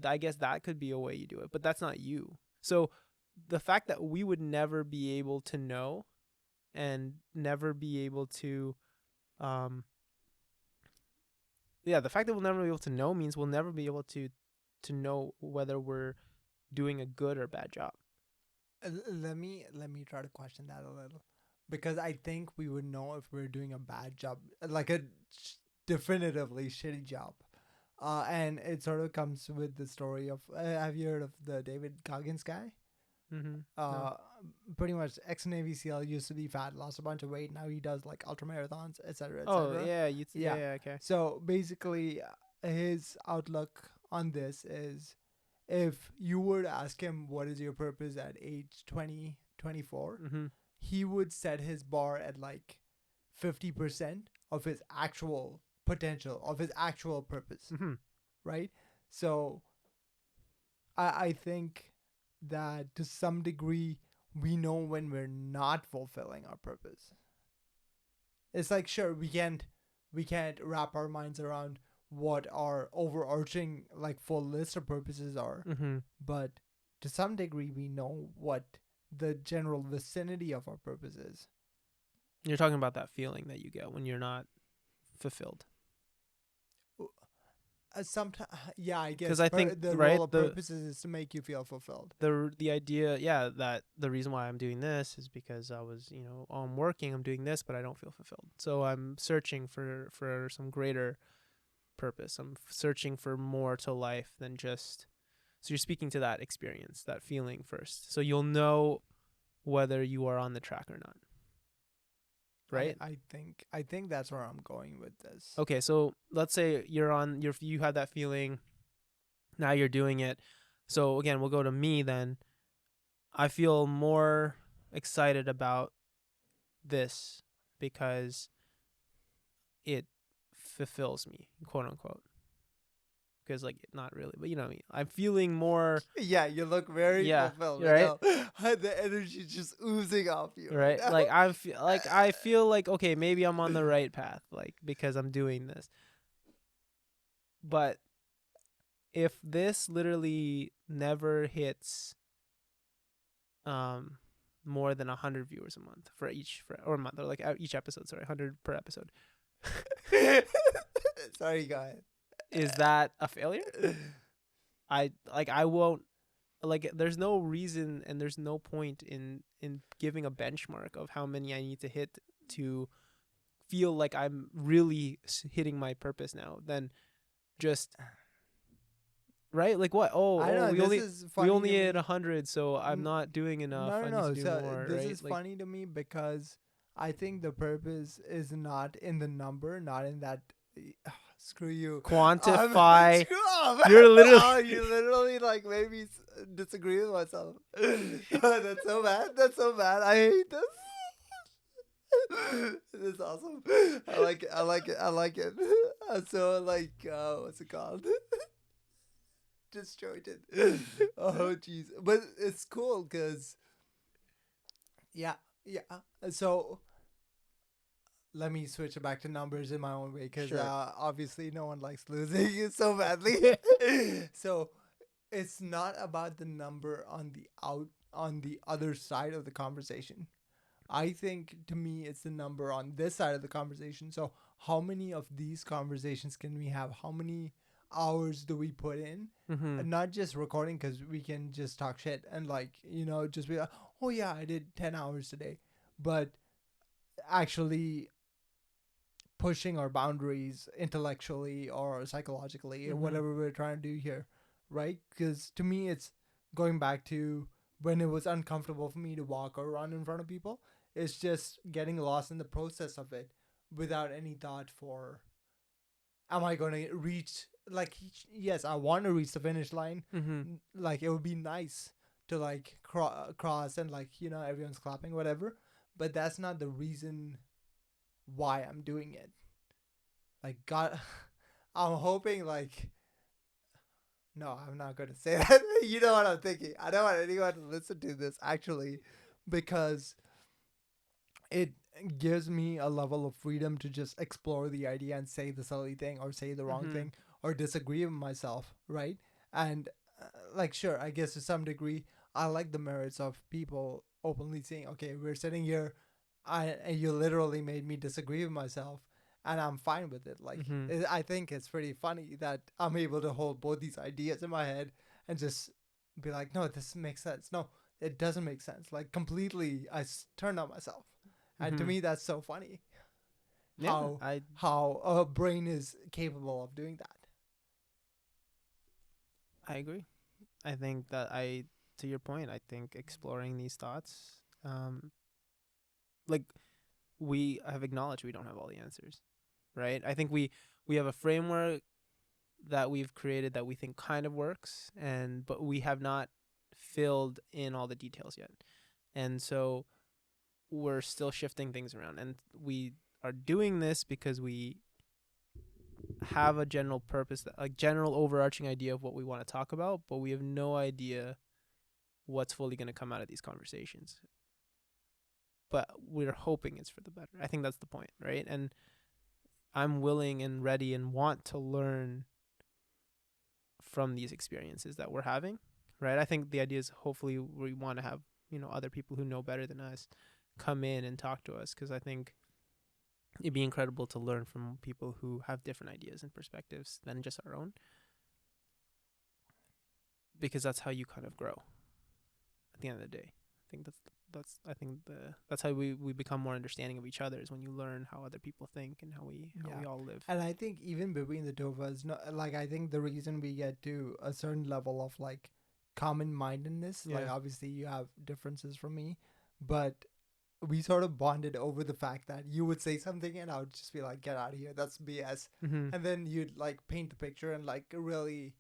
I guess that could be a way you do it, but that's not you. So the fact that we would never be able to know and never be able to, the fact that we'll never be able to know means we'll never be able to know whether we're doing a good or bad job. Let me try to question that a little, because I think we would know if we're doing a bad job, like a definitively shitty job. And it sort of comes with the story of, have you heard of the David Goggins guy? No. Pretty much ex-Navy SEAL, used to be fat, lost a bunch of weight. Now he does like ultra marathons, etc. Oh yeah, okay. So basically, his outlook on this is, if you were to ask him what is your purpose at age 20, 24, he would set his bar at like 50% of his actual potential, of his actual purpose, right? So I think that to some degree we know when we're not fulfilling our purpose. It's like, sure, we can't wrap our minds around what our overarching, like, full list of purposes are, but to some degree we know what the general vicinity of our purpose is. You're talking about that feeling that you get when you're not fulfilled. Sometimes, yeah, I guess Because I think, the right, role of purposes is to make you feel fulfilled. the idea, yeah, that the reason why I'm doing this is because I was, I'm working, I'm doing this, but I don't feel fulfilled. So I'm searching for some greater purpose. I'm searching for more to life than just. So you're speaking to that experience, that feeling first. So you'll know whether you are on the track or not. Right? I think that's where I'm going with this. Okay, so let's say you had that feeling, now you're doing it. So again, we'll go to me then. I feel more excited about this because it fulfills me, quote unquote. Because, like, not really, but you know what I mean. I'm feeling more. Yeah, you look very fulfilled. Right. The energy just oozing off you. Right. Now. Like I feel like, okay, maybe I'm on the right path, like, because I'm doing this. But if this literally never hits more than 100 viewers a month or a month, or like each episode, sorry, 100 per episode. Sorry, go ahead. Is that a failure? I won't, like, there's no reason and there's no point in giving a benchmark of how many I need to hit to feel like I'm really hitting my purpose now. Then just, right? Like, what? We only hit 100, so I'm not doing enough. I need to do more. This right? is like, funny to me because I think the purpose is not in the number, not in that. Screw you. Quantify. Screw off. You're literally. Oh, you literally like made me disagree with myself. That's so bad. That's so bad. I hate this. This is awesome. I like it. I like it. I like it. So like, what's it called? Disjointed. Oh jeez, but it's cool because, yeah. So let me switch it back to numbers in my own way because Sure. Obviously no one likes losing so badly. So it's not about the number on the other side of the conversation. I think to me it's the number on this side of the conversation. So how many of these conversations can we have? How many hours do we put in? Mm-hmm. And not just recording, because we can just talk shit and like, just be like, oh yeah, I did 10 hours today. But actually pushing our boundaries intellectually or psychologically or whatever we're trying to do here, right? Because to me, it's going back to when it was uncomfortable for me to walk or run in front of people. It's just getting lost in the process of it without any thought for, am I going to reach, like, yes, I want to reach the finish line. Mm-hmm. Like, it would be nice to like cross and like, everyone's clapping, whatever. But that's not the reason why I'm doing it. Like, God, I'm hoping, like, no, I'm not going to say that. You know what I'm thinking. I don't want anyone to listen to this, actually, because it gives me a level of freedom to just explore the idea and say the silly thing or say the wrong thing or disagree with myself, right? And, like, sure, I guess to some degree, I like the merits of people openly saying, okay, we're sitting here, and you literally made me disagree with myself, and I'm fine with it. Like, I think it's pretty funny that I'm able to hold both these ideas in my head and just be like, no, this makes sense. No, it doesn't make sense. Like, completely, turned on myself. And to me, that's so funny. Yeah, How a brain is capable of doing that. I agree. I think that to your point, I think exploring these thoughts, like, we have acknowledged we don't have all the answers, right? I think we have a framework that we've created that we think kind of works, but we have not filled in all the details yet. And so we're still shifting things around, and we are doing this because we have a general purpose, a general overarching idea of what we want to talk about, but we have no idea what's fully going to come out of these conversations. But we're hoping it's for the better. I think that's the point, right? And I'm willing and ready and want to learn from these experiences that we're having, right? I think the idea is hopefully we want to have, other people who know better than us come in and talk to us, because I think it'd be incredible to learn from people who have different ideas and perspectives than just our own, because that's how you kind of grow at the end of the day. I think that's how we become more understanding of each other, is when you learn how other people think and how we Yeah. all live. And I think even between the two of us, no, like I think the reason we get to a certain level of like common mindedness, like Yeah. obviously you have differences from me, but we sort of bonded over the fact that you would say something and I would just be like, get out of here, that's BS. Mm-hmm. And then you'd like paint the picture and like really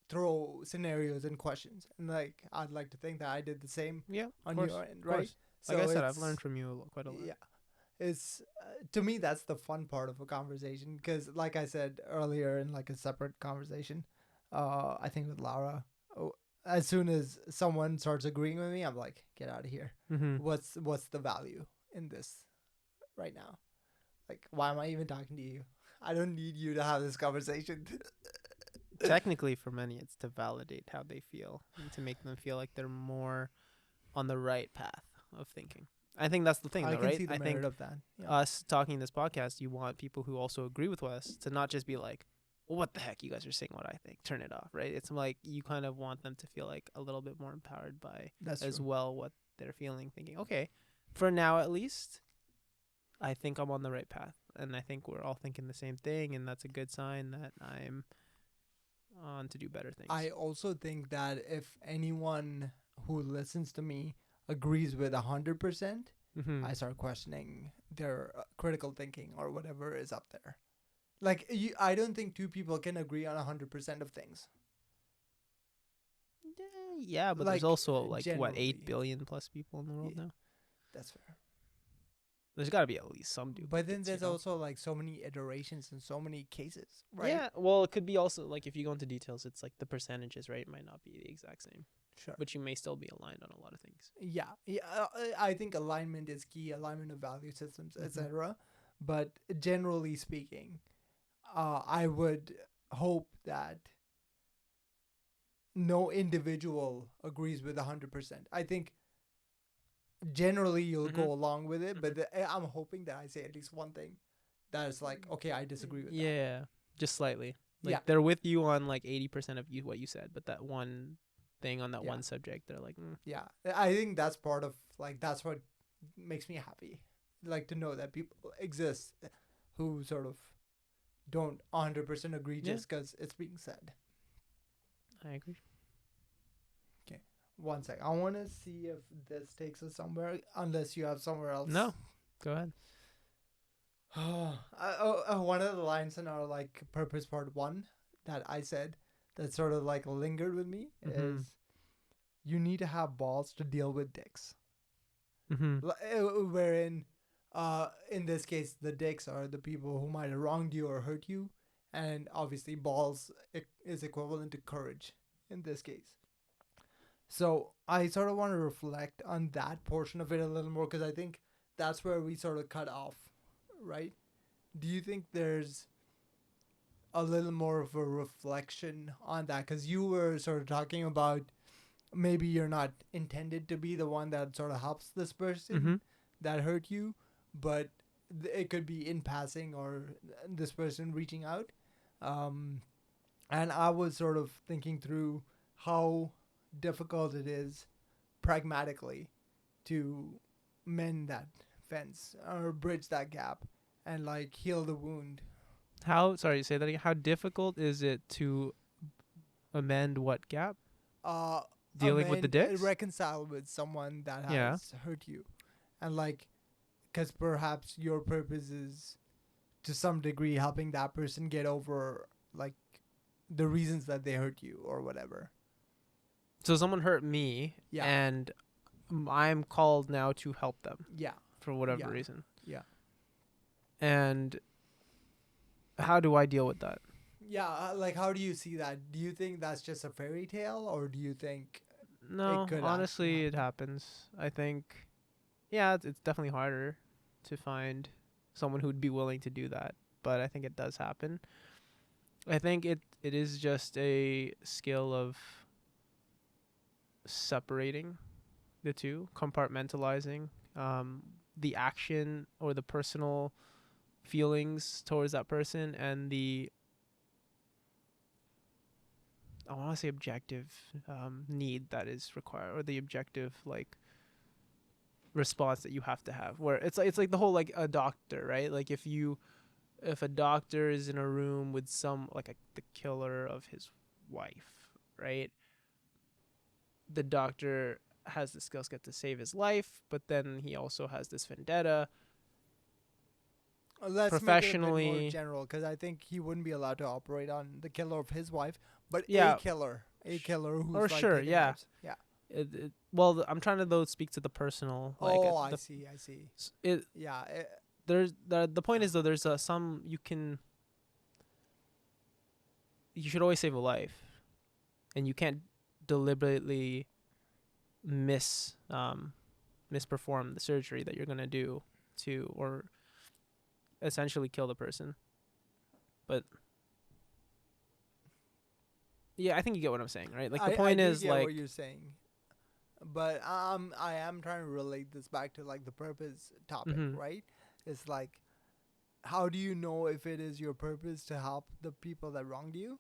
throw scenarios and questions. And like I'd like to think that I did the same Yeah, on of course, your end, of right? course. Like I said, I've learned from you quite a lot. Yeah, it's to me that's the fun part of a conversation, because like I said earlier in like a separate conversation, I think with Laura, oh, as soon as someone starts agreeing with me, I'm like, get out of here. Mm-hmm. What's the value in this right now? Like, why am I even talking to you? I don't need you to have this conversation. Technically, for many, it's to validate how they feel and to make them feel like they're more on the right path of thinking. I think that's the thing, I though, can right? see the I merit think of that. Yeah. us talking this podcast, you want people who also agree with us to not just be like, well, what the heck, you guys are saying what I think, turn it off, right? It's like you kind of want them to feel like a little bit more empowered by That's as true. well what they're feeling, thinking, okay, for now at least, I think I'm on the right path. And I think we're all thinking the same thing, and that's a good sign that I'm on to do better things. I also think that if anyone who listens to me agrees with 100%, Mm-hmm. I start questioning their critical thinking or whatever is up there. Like I don't think two people can agree on 100% of things. Yeah, but there's Like also like what, generally, 8 billion plus people in the world yeah, now. that's fair. There's got to be at least some duplicates. But then there's also like so many iterations and so many cases, right? Yeah, well, it could be also like if you go into details, it's like the percentages, right? It might not be the exact same, Sure. but you may still be aligned on a lot of things. Yeah, I think alignment is key, alignment of value systems, Mhm. etc. But generally speaking, I would hope that no individual agrees with 100%. I think generally you'll Mhm. go along with it, but Mhm. I'm hoping that I say at least one thing that is like, okay, I disagree with that. Yeah, just slightly. Like Yeah, they're with you on like 80% of what you said, but that one thing on that yeah, one subject, they're like, yeah. I think that's part of like that's what makes me happy, like to know that people exist who sort of don't 100% agree yeah, just because it's being said. I agree. Okay, one sec. I want to see if this takes us somewhere. Unless you have somewhere else. No, go ahead. One of the lines in our like purpose part one that I said that sort of like lingered with me Mhm. is you need to have balls to deal with dicks. Mhm. Wherein, in this case, the dicks are the people who might have wronged you or hurt you, and obviously balls is equivalent to courage in this case. So I sort of want to reflect on that portion of it a little more, because I think that's where we sort of cut off, right? Do you think there's a little more of a reflection on that? Because you were sort of talking about maybe you're not intended to be the one that sort of helps this person Mhm. that hurt you, but it could be in passing or this person reaching out. Um, and I was sort of thinking through how difficult it is pragmatically to mend that fence or bridge that gap and like heal the wound. How? Sorry, say that again. How difficult is it to amend what gap? Uh, Dealing with the dicks? reconcile with someone that Yeah. has hurt you, and like, because perhaps your purpose is to some degree helping that person get over like the reasons that they hurt you or whatever. So someone hurt me, Yeah, and I'm called now to help them yeah, for whatever yeah, reason. yeah. And how do I deal with that? Yeah, like how do you see that? Do you think that's just a fairy tale, or do you think it No, could actually honestly, it happen? happens. I think, yeah, it's definitely harder to find someone who'd be willing to do that, but I think it does happen. I think it is just a skill of separating the two, compartmentalizing the action or the personal feelings towards that person, and the, I want to say, objective need that is required, or the objective like response that you have to have. Where it's like the whole, like a doctor, right? Like if a doctor is in a room with some, like the killer of his wife, right? The doctor has the skill set to save his life, but then he also has this vendetta. Let's make it a bit more Professionally, general, because I think he wouldn't be allowed to operate on the killer of his wife, but yeah, a killer who's or like sure, taking yeah. lives. Yeah. Well, I'm trying to though speak to the personal, like Oh, I see. I see. it. Yeah. There's the point is though, there's some you should always save a life, and you can't deliberately misperform the surgery that you're gonna do to, or essentially kill the person. But yeah, I think you get what I'm saying, right? Like the point I do is get like, what you're saying, but I am trying to relate this back to like the purpose topic, mm-hmm, right? It's like, how do you know if it is your purpose to help the people that wronged you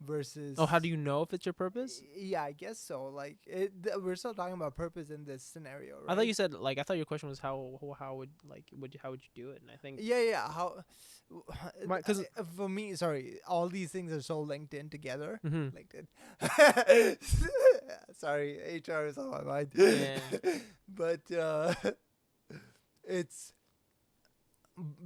versus? oh, how do you know if it's your purpose? Yeah, I guess so. Like we're still talking about purpose in this scenario, right? I thought you said, like, I thought your question was how would, like, how would you do it? And I think Yeah. How? because For me, sorry, all these things are so linked in together. mm-hmm, LinkedIn. Sorry, HR is on my mind. yeah, But it's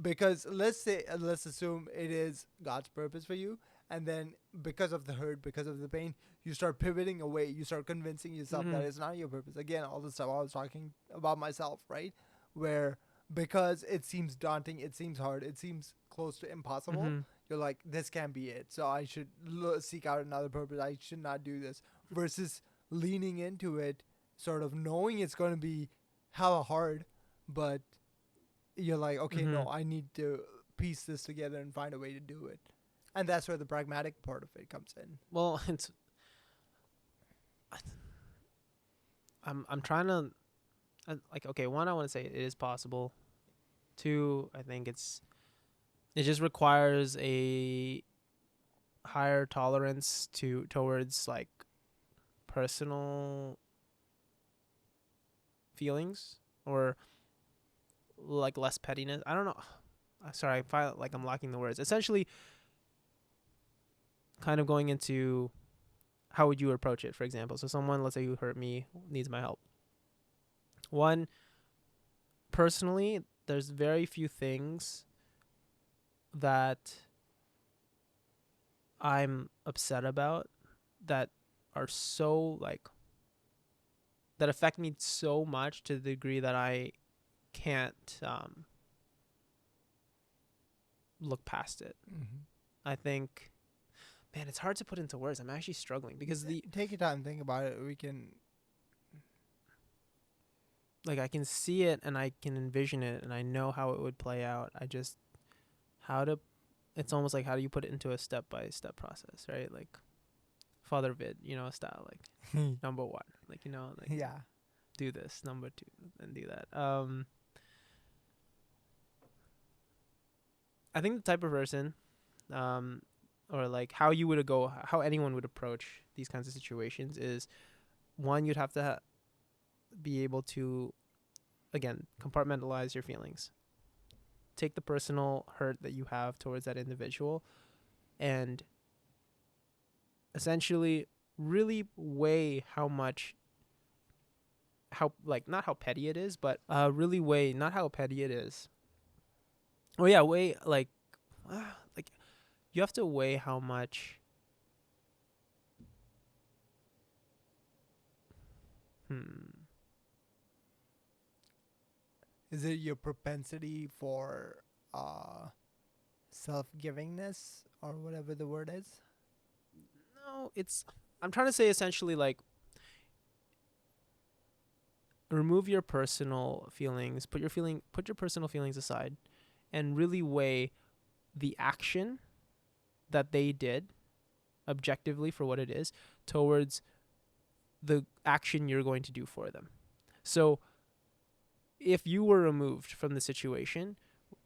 because let's assume it is God's purpose for you, and then because of the hurt, because of the pain, you start pivoting away. You start convincing yourself mm-hmm, that it's not your purpose. Again, all the stuff I was talking about myself, right? Where because it seems daunting, it seems hard, it seems close to impossible. mm-hmm, You're like, this can't be it. So I should seek out another purpose. I should not do this. Versus leaning into it, sort of knowing it's going to be hella hard, but you're like, okay, mm-hmm. no, I need to piece this together and find a way to do it. And that's where the pragmatic part of it comes in. Well, it's I'm trying to, like, okay, one, I want to say it is possible. Two, I think it just requires a higher tolerance towards like personal feelings, or like less pettiness. I don't know. Sorry, I feel like I'm lacking the words. Essentially, kind of going into how would you approach it, for example. So someone, let's say, who hurt me needs my help. One, personally, there's very few things that I'm upset about that are so like that affect me so much to the degree that I can't look past it. Mm-hmm. I think, man, it's hard to put into words. I'm actually struggling because Take your time, think about it. We can. like, I can see it and I can envision it and I know how it would play out. I just it's almost like, how do you put it into a step by step process, right? Like father vid, style, like number one, like, like Yeah. do this, number two, and do that. I think the type of person, or like how anyone would approach these kinds of situations is, one, you'd have to be able to, again, compartmentalize your feelings. Take the personal hurt that you have towards that individual and essentially really weigh not how petty it is, but really weigh not how petty it is. Oh yeah, weigh like you have to weigh how much Is it your propensity for self-givingness or whatever the word is? No, I'm trying to say essentially like remove your personal feelings, put your personal feelings aside and really weigh the action that they did objectively for what it is towards the action you're going to do for them. So if you were removed from the situation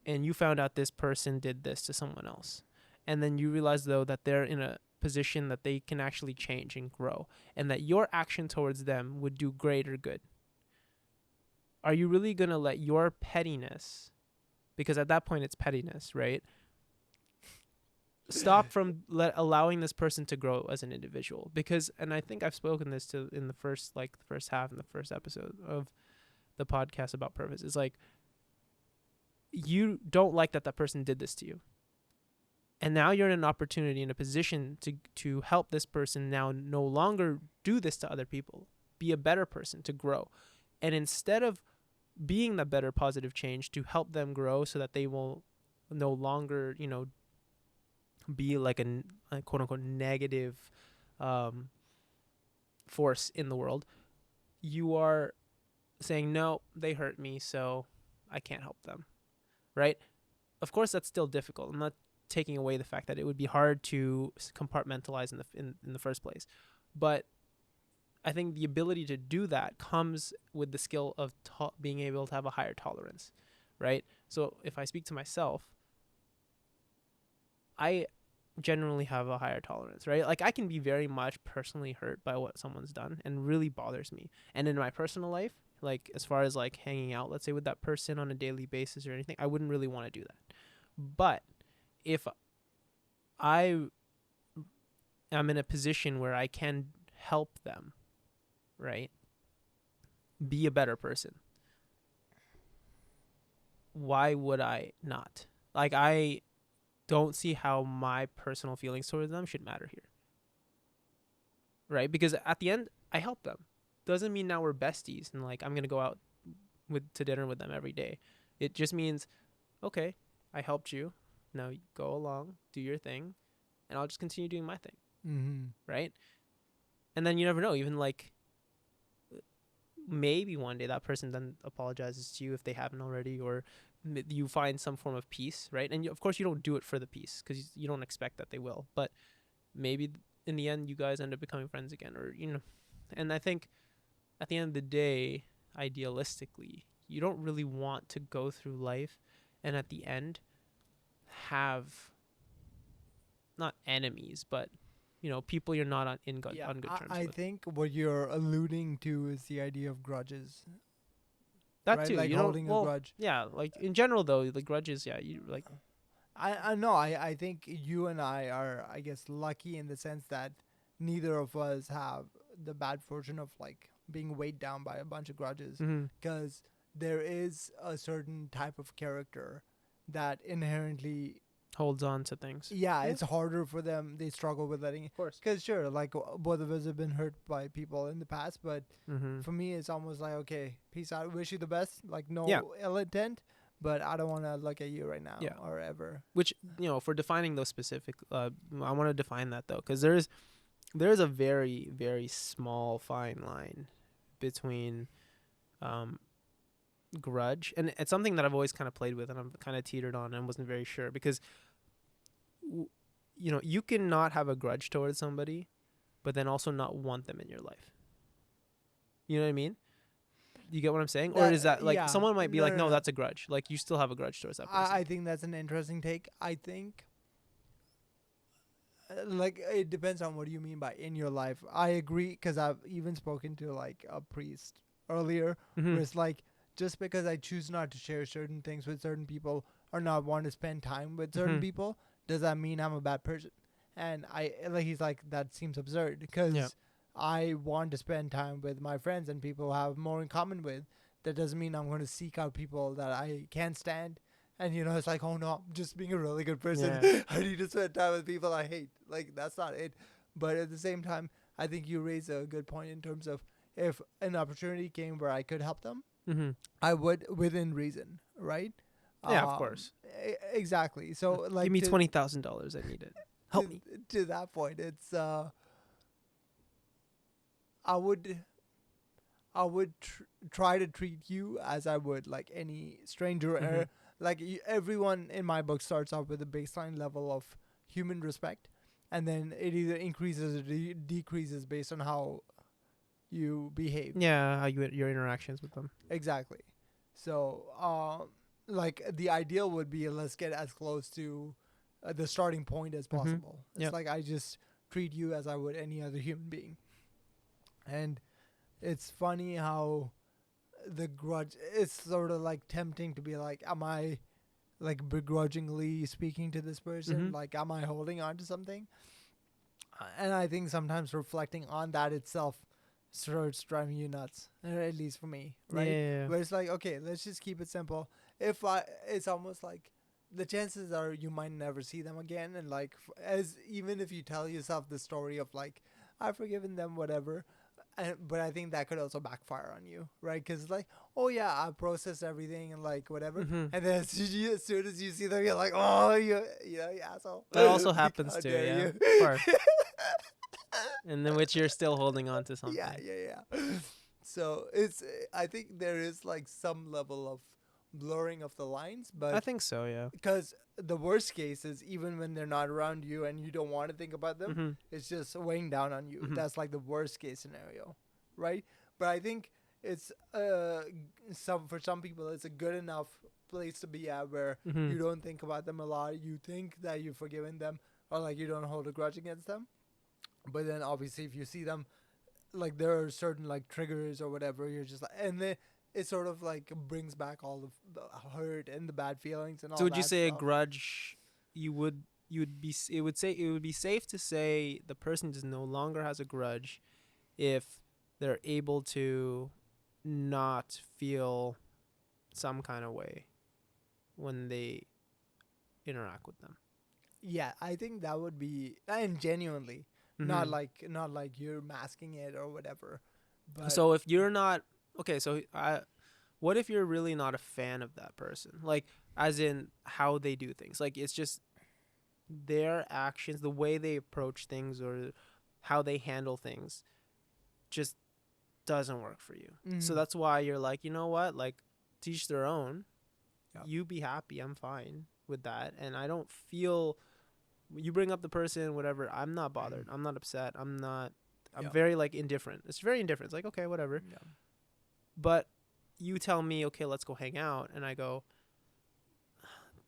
and you found out this person did this to someone else, and then you realize though that they're in a position that they can actually change and grow, and that your action towards them would do greater good, are you really going to let your pettiness, because at that point it's pettiness, right, stop from allowing this person to grow as an individual? Because, and I think I've spoken this to in the first half in the first episode of the podcast about purpose, is like, you don't like that person did this to you, and now you're in an opportunity, in a position to help this person now no longer do this to other people, be a better person, to grow. And instead of being the better positive change to help them grow so that they will no longer, be like a quote unquote negative force in the world, you are saying, no, they hurt me, so I can't help them, right? Of course, that's still difficult. I'm not taking away the fact that it would be hard to compartmentalize in the first place, but I think the ability to do that comes with the skill of being able to have a higher tolerance, right? So if I speak to myself, I generally have a higher tolerance, right? Like, I can be very much personally hurt by what someone's done and really bothers me. And in my personal life, like as far as like hanging out, let's say, with that person on a daily basis or anything, I wouldn't really want to do that. But if I am in a position where I can help them, right, be a better person, why would I not? Like, I don't see how my personal feelings towards them should matter here, right? Because at the end, I help them. Doesn't mean now we're besties and like I'm gonna go out to dinner with them every day. It just means, okay, I helped you. Now you go along, do your thing, and I'll just continue doing my thing, right? And then you never know. Even like maybe one day that person then apologizes to you if they haven't already, or you find some form of peace, right? And of course you don't do it for the peace because you don't expect that they will, but maybe in the end you guys end up becoming friends again, or and I think at the end of the day, idealistically, you don't really want to go through life and at the end have not enemies, but people you're not on good terms I with. think what you're alluding to is the idea of grudges. That right? too, Like holding a grudge. Yeah, like in general though, the grudges, yeah, you like. I know. I think you and I are, I guess, lucky in the sense that neither of us have the bad fortune of like being weighed down by a bunch of grudges, because there is a certain type of character that inherently holds on to things. Yeah, it's harder for them. They struggle with letting it. Of course. Because sure, like both of us have been hurt by people in the past, but for me, it's almost like, okay, peace out. Wish you the best. Like no ill intent, but I don't want to look at you right now or ever. Which for defining those specific, I want to define that though, because there is a very, very small fine line between grudge, and it's something that I've always kind of played with and I'm kind of teetered on and wasn't very sure, because you can not have a grudge towards somebody but then also not want them in your life. You know what I mean? You get what I'm saying? Or is that like someone might be no, that's a grudge. Like you still have a grudge towards that person. I think that's an interesting take. I think like it depends on what you mean by in your life. I agree, because I've even spoken to like a priest earlier where it's like, just because I choose not to share certain things with certain people or not want to spend time with certain people, does that mean I'm a bad person? And he's like, that seems absurd, because I want to spend time with my friends and people I have more in common with. That doesn't mean I'm going to seek out people that I can't stand. And it's like, oh no, I'm just being a really good person. Yeah. I need to spend time with people I hate. Like, that's not it. But at the same time, I think you raise a good point in terms of if an opportunity came where I could help them, I would, within reason, right? Yeah, of course. Exactly. So, like, give me $20,000. I need it. Help me. To that point, it's I would try to treat you as I would like any stranger. Like everyone in my book starts off with a baseline level of human respect, and then it either increases or decreases based on how you behave. Yeah, how your interactions with them. Exactly. So, like the ideal would be let's get as close to the starting point as Mhm. possible. It's Yep. like I just treat you as I would any other human being. And it's funny how the grudge, it's sort of like tempting to be like, am I like begrudgingly speaking to this person? Mhm. Like, am I holding on to something? And I think sometimes reflecting on that itself starts driving you nuts, at least for me, right? Yeah. Where it's like, okay, let's just keep it simple. It's almost like the chances are you might never see them again, and like, as even if you tell yourself the story of like, I've forgiven them, whatever. But I think that could also backfire on you, right? Because like, oh yeah, I processed everything and like whatever, Mhm. and then as soon as you see them, you're like, oh, you know, you asshole. That also Like, happens how too. dare Yeah. you? Of course. And then which you're still holding on to Yeah, something. yeah. So it's I think there is like some level of blurring of the lines, I but think so. Yeah. because the worst case is even when they're not around you and you don't want to think about them, Mhm. it's just weighing down on you. Mhm. That's like the worst case scenario, right? But I think it's some for some people it's a good enough place to be at where you Mhm. don't think about them a lot. You think that you've forgiven them or like you don't hold a grudge against them. But then obviously if you see them, like there are certain like triggers or whatever, you're just like, and then it sort of like brings back all the hurt and the bad feelings and So all would you that say a stuff. grudge? You would be. It would be safe to say the person just no longer has a grudge if they're able to not feel some kind of way when they interact with them. Yeah, I think that would be, and genuinely, not Mhm. like not like you're masking it or whatever, but So if you're not okay, so what if you're really not a fan of that person? Like, as in how they do things. Like, it's just their actions, the way they approach things, or how they handle things, just doesn't work for you. So mm, that's why you're like, you know what? Like, teach their own. yeah, You be happy. I'm fine with that. And I don't feel. You bring up the person, whatever. I'm not bothered. I'm not upset. I'm not. I'm yeah, very like indifferent. It's very indifferent. It's like, okay, whatever. yeah, But you tell me, okay, let's go hang out, and I go,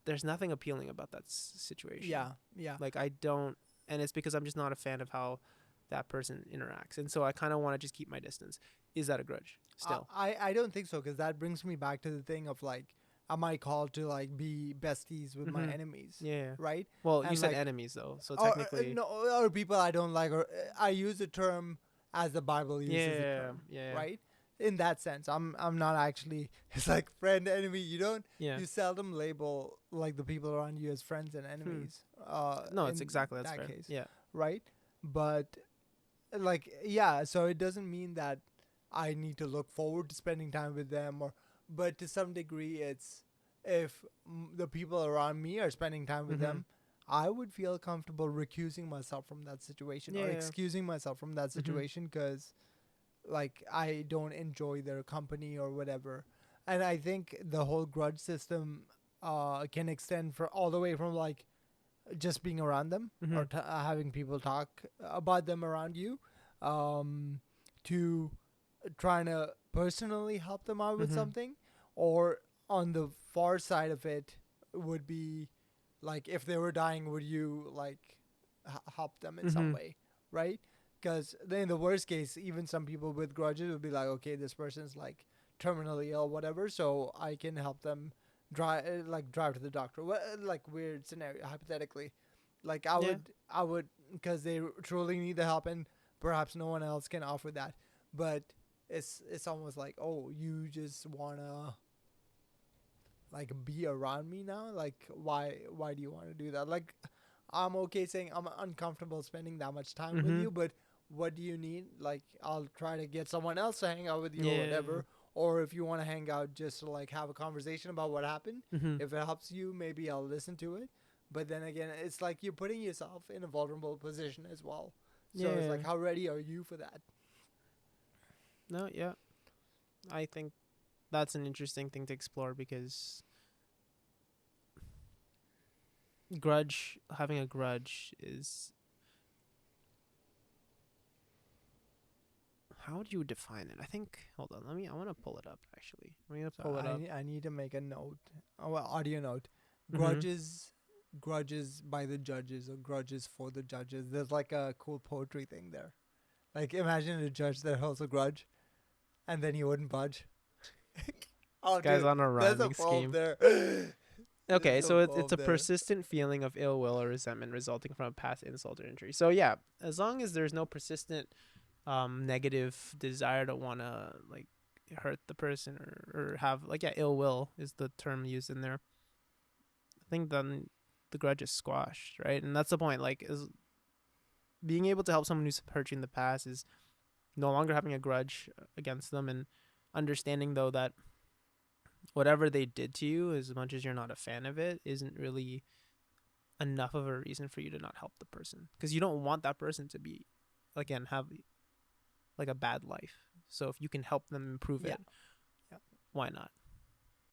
there's nothing appealing about that situation. yeah, yeah. Like I don't, and it's because I'm just not a fan of how that person interacts, and so I kind of want to just keep my distance. Is that a grudge still? I don't think so because that brings me back to the thing of like, am I called to like be besties with my Mm-hmm. enemies, Yeah. right? Well, you And said like, enemies though, so or technically, no, or people I don't like, or I use the term as the Bible uses the yeah, term, yeah, right? In that sense, I'm not actually. It's like friend enemy. yeah. You seldom label like the people around you as friends and Hmm. enemies. No, it's In exactly that's that fair. case, Yeah. right? But like yeah, so it doesn't mean that I need to look forward to spending time with them, or but to some degree, it's if the people around me are spending time with Mm-hmm. them, I would feel comfortable recusing myself from that situation or Yeah. excusing myself from that Mm-hmm. situation because like I don't enjoy their company or whatever. And I think the whole grudge system can extend for all the way from like just being around them Mm-hmm. or having people talk about them around you, um, to trying to personally help them out with Mm-hmm. something, or on the far side of it would be like if they were dying, would you like help them in some Mm-hmm. way, right? Because then in the worst case, even some people with grudges would be like, okay, this person's like terminally ill, whatever, so I can help them drive to the doctor. Like weird scenario, hypothetically, like Yeah. I would, because they truly need the help, and perhaps no one else can offer that. But it's almost like, oh, you just wanna like be around me now. Like why do you want to do that? Like I'm okay saying I'm uncomfortable spending that much time with Mm-hmm. you, but what do you need? Like I'll try to get someone else to hang out with you or Yeah. whatever. Or if you want to hang out just to like have a conversation about what happened, Mm-hmm. if it helps you, maybe I'll listen to it. But then again, it's like you're putting yourself in a vulnerable position as well. So it's Yeah. like, how ready are you for that? No. Yeah. I think that's an interesting thing to explore because having a grudge is how would you define it? I think. Hold on. I want to pull it up. Actually, I'm gonna So pull it up. I need to make a note. Oh, well, audio note. Mhm. Grudges by the judges or grudges for the judges. There's like a cool poetry thing there. Like imagine a judge that holds a grudge, and then he wouldn't budge. This Oh, guy's dude, on a there's a rhyming poem scheme. there. Okay, There's a so it's poem a there. persistent feeling of ill will or resentment resulting from a past insult or injury. So yeah, as long as there's no persistent negative desire to want to like hurt the person or have like yeah ill will is the term used in there. I think then the grudge is squashed, right? And that's the point. Like is being able to help someone who's hurt you in the past is no longer having a grudge against them and understanding though that whatever they did to you, as much as you're not a fan of it, isn't really enough of a reason for you to not help the person because you don't want that person to be again have like a bad life. So if you can help them improve Yeah. it, why not?